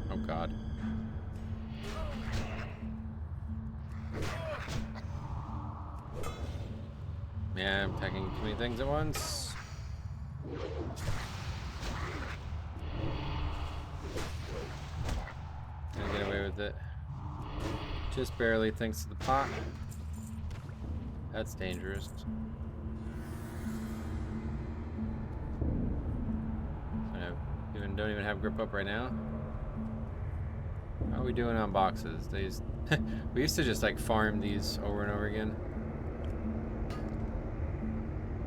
Oh god. Yeah, I'm attacking too many things at once. Gonna get away with it. Just barely thanks to the pot. That's dangerous. Don't even have grip up right now. How are we doing on boxes? These we used to just like farm these over and over again.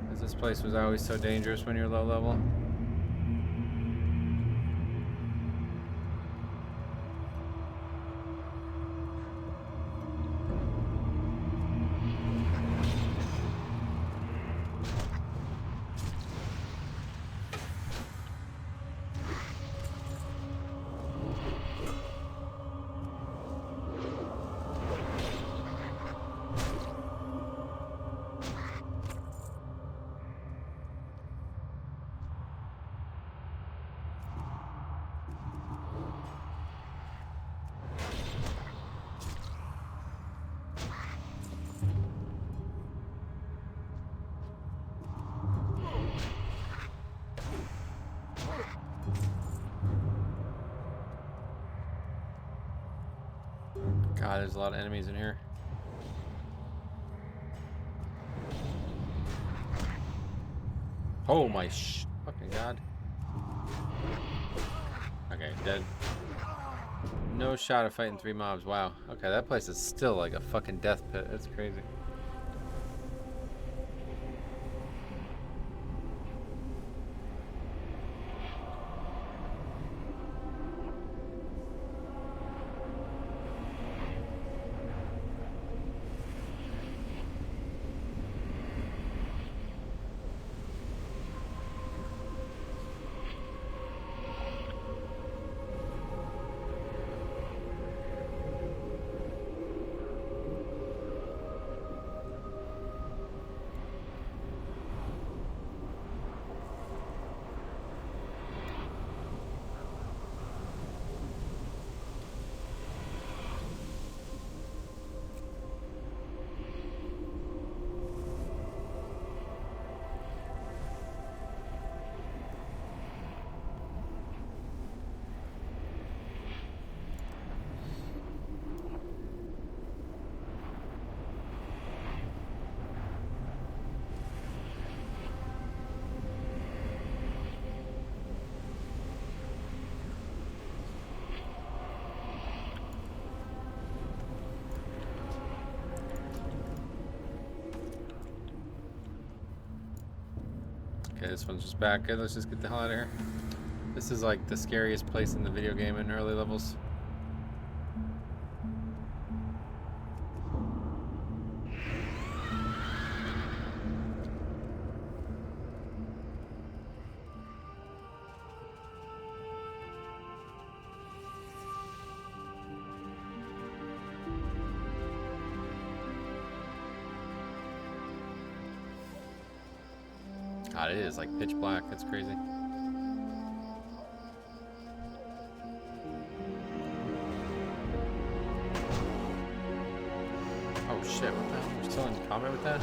Because this place was always so dangerous when you're low level. God, there's a lot of enemies in here. Oh my fucking god. Okay, dead. No shot of fighting 3 mobs. Wow. Okay, that place is still like a fucking death pit. That's crazy. Okay, this one's just back. Good, let's just get the hell out of here. This is like the scariest place in the video game in early levels. God, it is like pitch black. That's crazy. Oh shit! What the hell? We're still in combat with that?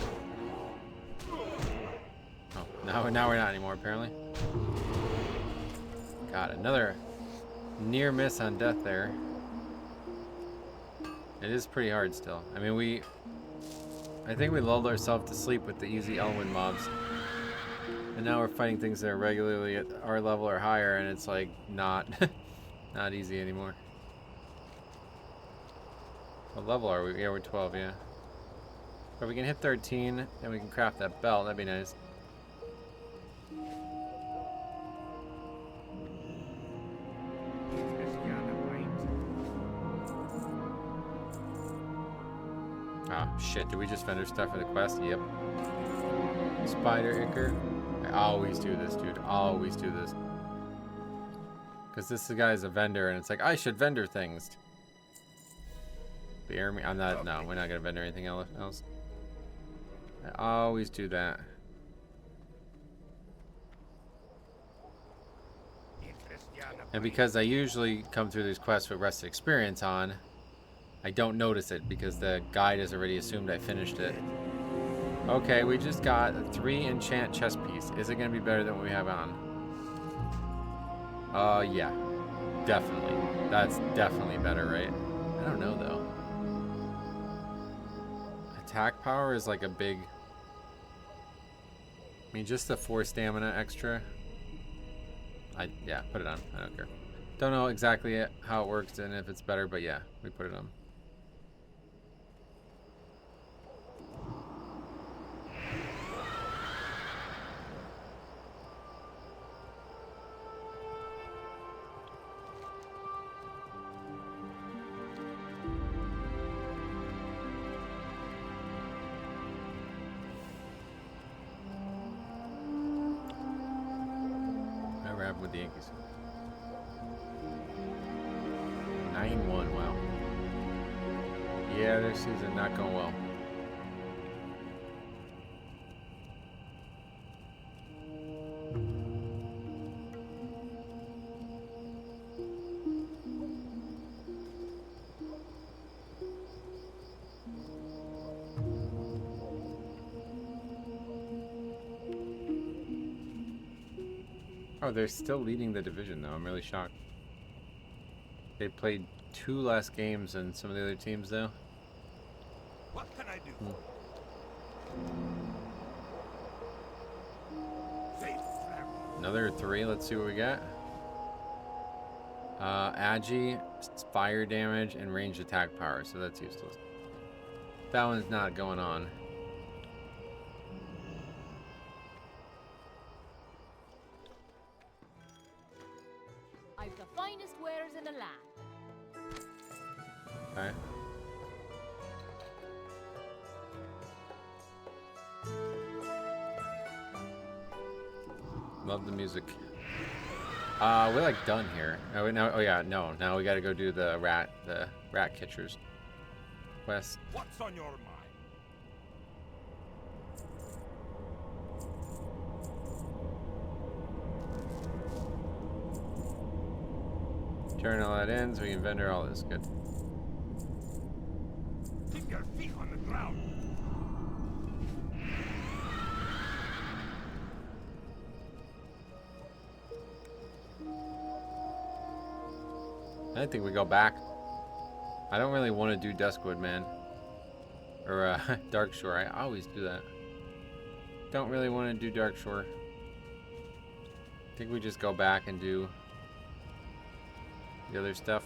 Oh, now we're not anymore. Apparently. God, another near miss on death there. It is pretty hard still. I mean, I think we lulled ourselves to sleep with the easy Elwyn mobs. And now we're fighting things that are regularly at our level or higher, and it's like not not easy anymore. What level are we? Yeah, we're 12, yeah. But we can hit 13, and we can craft that belt. That'd be nice. Ah, shit. Did we just vendor stuff for the quest? Yep. Spider Icker. I always do this, dude. Always do this. Because this guy is a vendor, and it's like, I should vendor things. Bear me. I'm not. No, we're not going to vendor anything else. I always do that. And because I usually come through these quests with rested experience on, I don't notice it because the guide has already assumed I finished it. Okay, we just got a 3 enchant chest piece. Is it going to be better than what we have on? Yeah. Definitely. That's definitely better, right? I don't know, though. Attack power is like a big... I mean, just the 4 stamina extra. Yeah, put it on. I don't care. Don't know exactly how it works and if it's better, but yeah, we put it on. Whatever happened with the Yankees? 9-1, wow. Yeah, their season not going well. Oh, they're still leading the division, though. I'm really shocked. They played 2 less games than some of the other teams, though. What can I do? Another 3. Let's see what we got. Agi, fire damage, and ranged attack power, so that's useless. That one's not going on. I've the finest wares in the land. Okay. Love the music. We're like done here. Oh, no, oh yeah, no. Now we gotta go do the rat catchers quest. What's on your mind? Turn all that in so we can vendor all this. Good. Keep your feet on the ground. I think we go back. I don't really want to do Duskwood, man. Or Darkshore. I always do that. Don't really want to do Darkshore. I think we just go back and do the other stuff.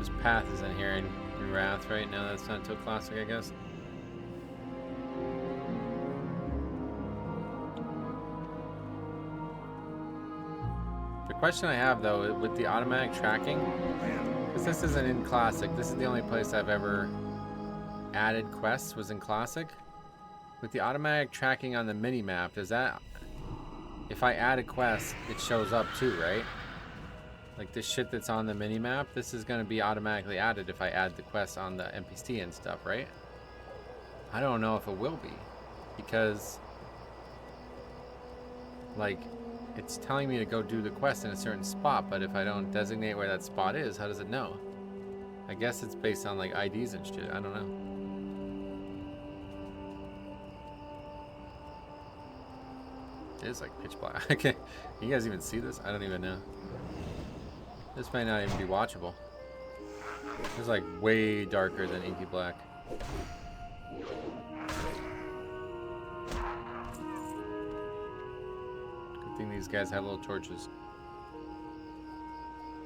This path is in here in Wrath right now. That's not until Classic, I guess. The question I have though, with the automatic tracking, because this isn't in Classic, this is the only place I've ever added quests was in Classic. With the automatic tracking on the mini map, does that, if I add a quest, it shows up too, right? Like this shit that's on the mini map, this is going to be automatically added if I add the quest on the NPC and stuff, right? I don't know if it will be, because like it's telling me to go do the quest in a certain spot, but if I don't designate where that spot is, how does it know? I guess it's based on like IDs and shit. I don't know. It is like pitch black. Okay, you guys even see this? I don't even know. This might not even be watchable. It's like way darker than inky black. Good thing these guys have little torches.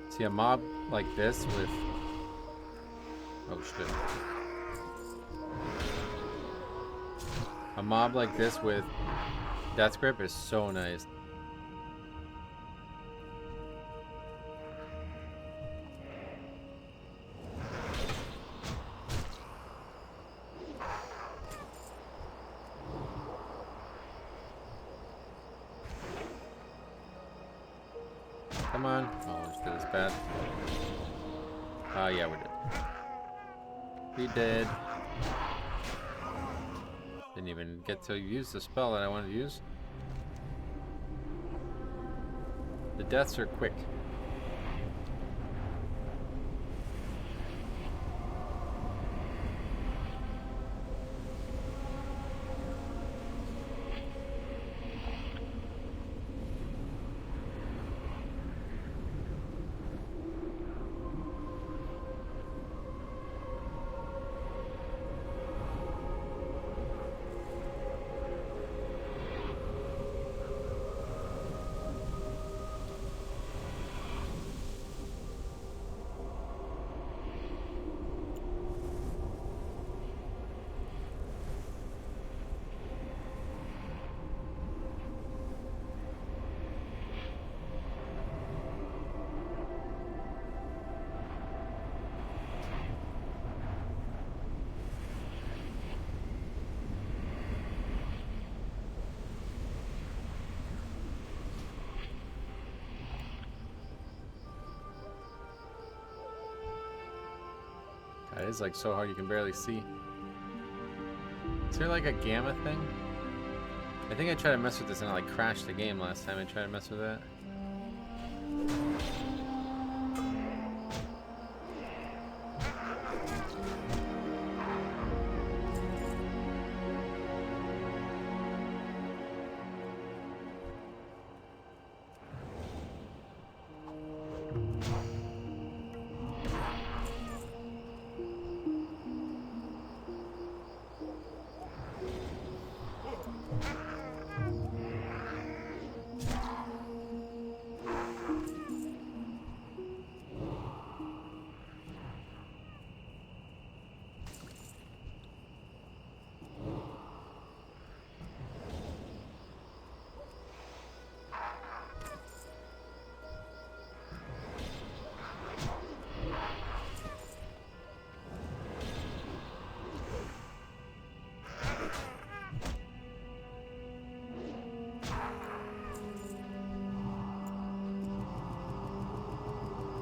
See a mob like this with... Oh shit. A mob like this with Death Grip is so nice. Come on. Oh, this is bad. Yeah, we're dead. We dead. Didn't even get to use the spell that I wanted to use. The deaths are quick. That is like so hard you can barely see. Is there like a gamma thing? I think I tried to mess with this and I like crashed the game last time I tried to mess with that.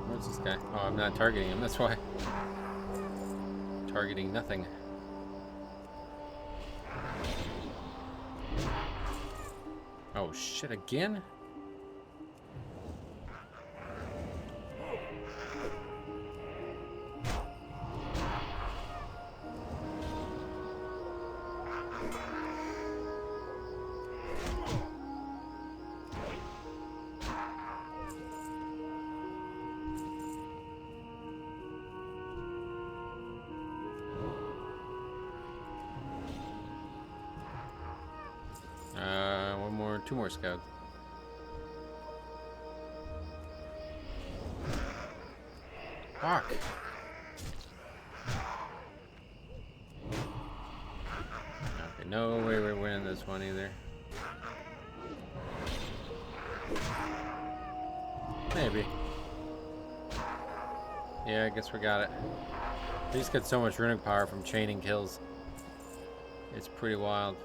Where's this guy? Oh, I'm not targeting him, that's why. Targeting nothing. Oh shit, again? Two more scouts. Fuck. no way we're winning this one either. Maybe. Yeah, I guess we got it. We just get so much runic power from chaining kills. It's pretty wild.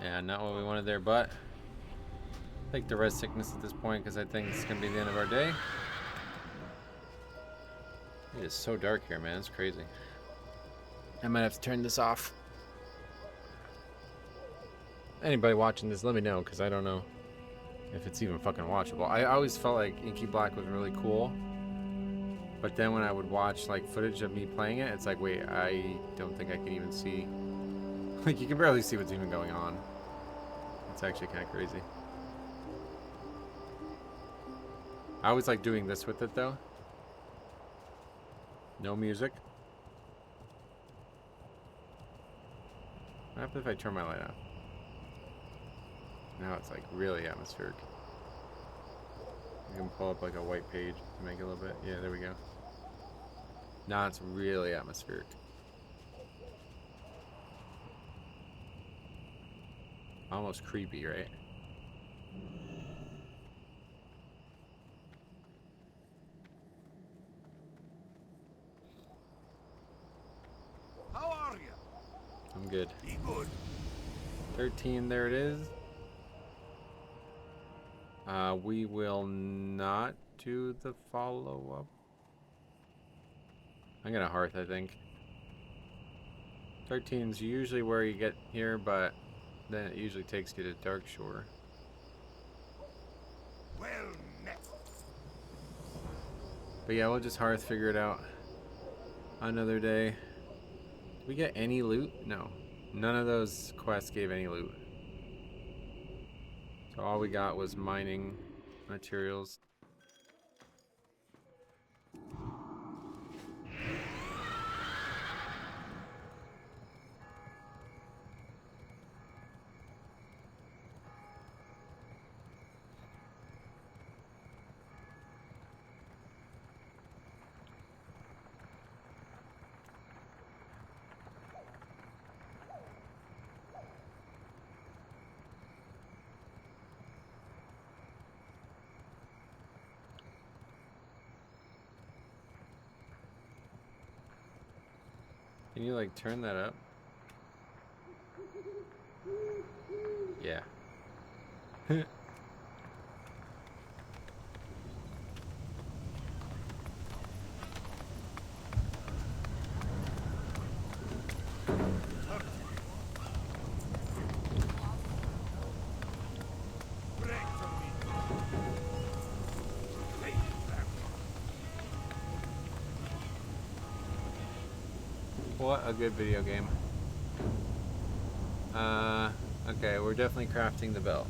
Yeah, not what we wanted there, but take the red sickness at this point because I think it's gonna be the end of our day. It is so dark here, man. It's crazy. I might have to turn this off. Anybody watching this, let me know because I don't know if it's even fucking watchable. I always felt like Inky Black was really cool, but then when I would watch like footage of me playing it, it's like, wait, I don't think I can even see. Like, you can barely see what's even going on. It's actually kind of crazy. I always like doing this with it though. No music. What happens if I turn my light off? Now it's like really atmospheric. You can pull up like a white page to make it a little bit. Yeah, there we go. Now it's really atmospheric. Almost creepy, right? How are you? I'm good. Be good. 13, there it is. We will not do the follow-up. I'm gonna hearth, I think. 13 is usually where you get here, but then it usually takes you to Dark Shore. Well met. But yeah, we'll just hearth, figure it out another day. Did we get any loot? No. None of those quests gave any loot. So all we got was mining materials. Can you like turn that up? Yeah. Break to me. Take it back. What a good video game. Okay, we're definitely crafting the belt.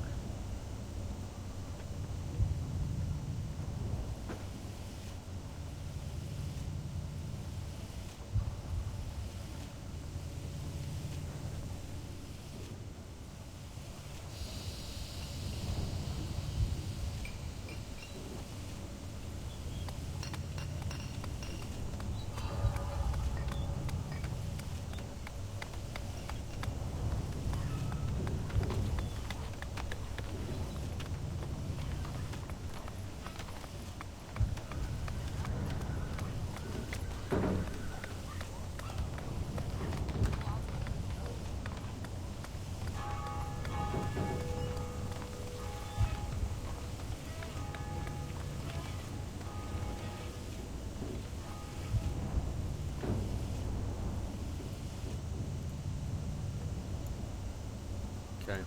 Okay.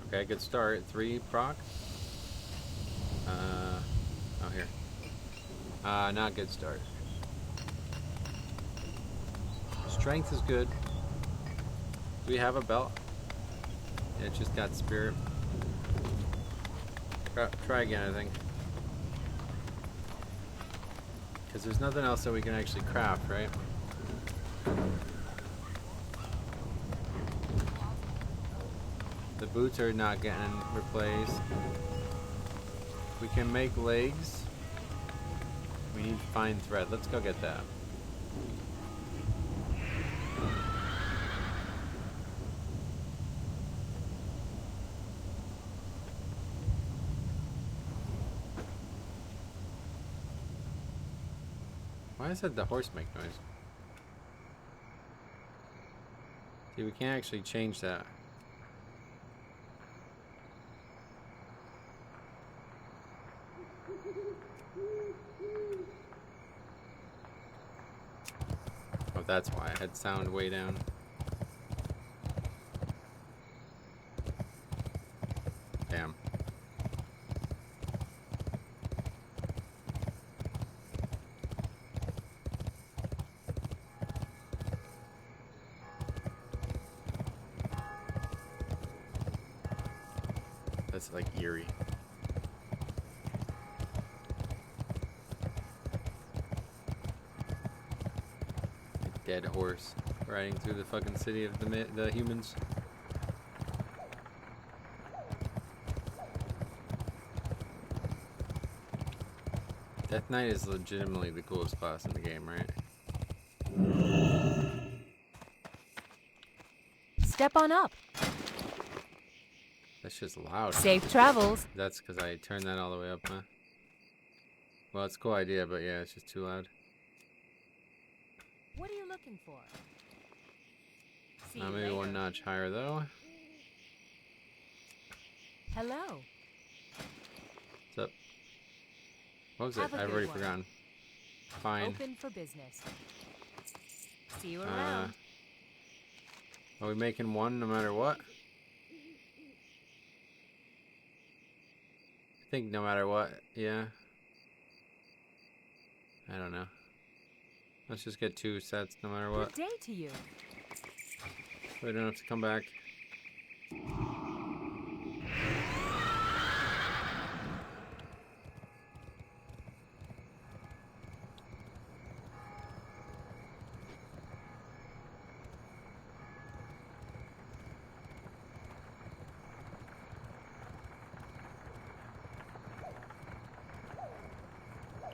Okay, good start. 3 proc. Oh, here. Not good start. Strength is good. Do we have a belt? Yeah, it just got spirit. Try again, I think. Because there's nothing else that we can actually craft, right? The boots are not getting replaced. We can make legs. We need fine thread. Let's go get that. Why does the horse make noise? See, we can't actually change that. Oh, that's why I had sound way down. Damn. That's like eerie. A dead horse riding through the fucking city of the humans. Death Knight is legitimately the coolest class in the game, right? Step on up. That's just loud. Safe travels. That's because I turned that all the way up, huh? Well, it's a cool idea, but yeah, it's just too loud. What are you looking for? See you Maybe later. one notch higher, though. Hello. What's up? What was Have it? a I've good already one. forgotten. Fine. Open for business. See you around. Are we making one no matter what? I think no matter what, yeah. I don't know. Let's just get 2 sets no matter what. Good day to you. We don't have to come back.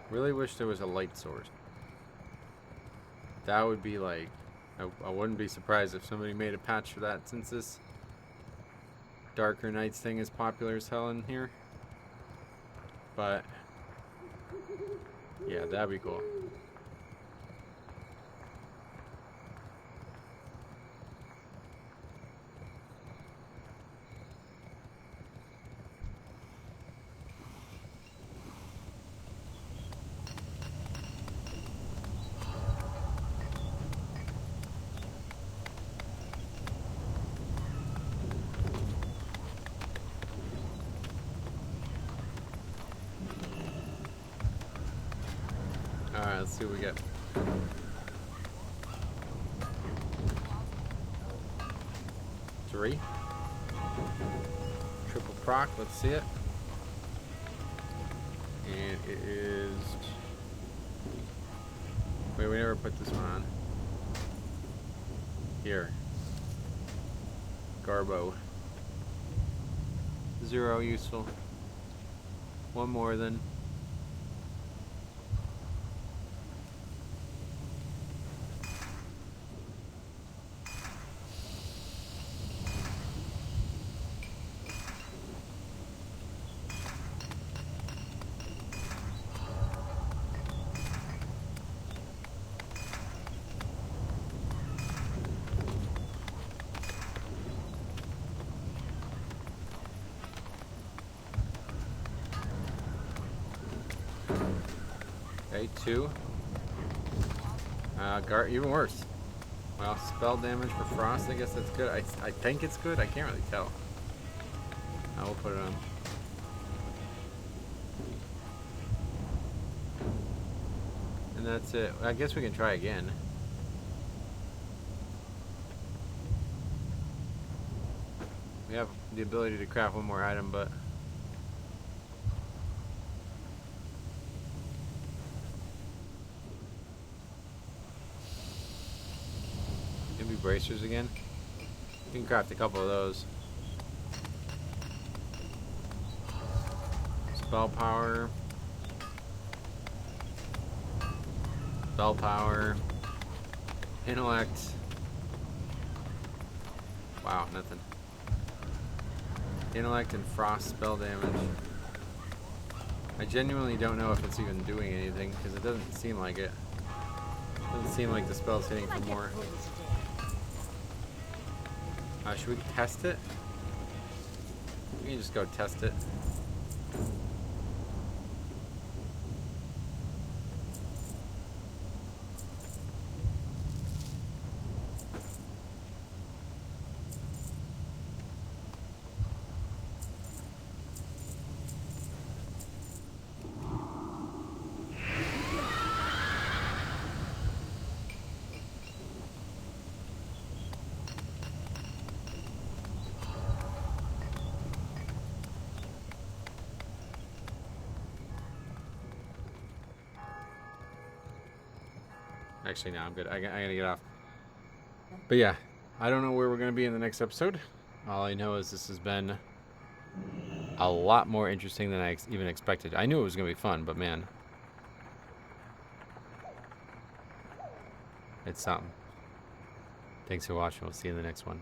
Really wish there was a light source. That would be like, I wouldn't be surprised if somebody made a patch for that, since this Darker Nights thing is popular as hell in here. But yeah, that'd be cool. Alright, let's see what we get. Three. Triple proc, let's see it. And it is... Wait, we never put this one on. Here. Garbo. 0 useful. One more then. Okay, 2. Even worse. Well, spell damage for frost, I guess that's good. I think it's good, I can't really tell. I will put it on. And that's it. I guess we can try again. We have the ability to craft one more item, but maybe bracers again. You can craft a couple of those. Spell power. Spell power. Intellect. Wow, nothing. Intellect and frost spell damage. I genuinely don't know if it's even doing anything because it doesn't seem like it. Doesn't seem like the spell's hitting for more. Should we test it? We can just go test it. Actually, no, I'm good. I gotta get off. But yeah, I don't know where we're gonna be in the next episode. All I know is this has been a lot more interesting than I even expected. I knew it was gonna be fun, but man, it's something. Thanks for watching. We'll see you in the next one.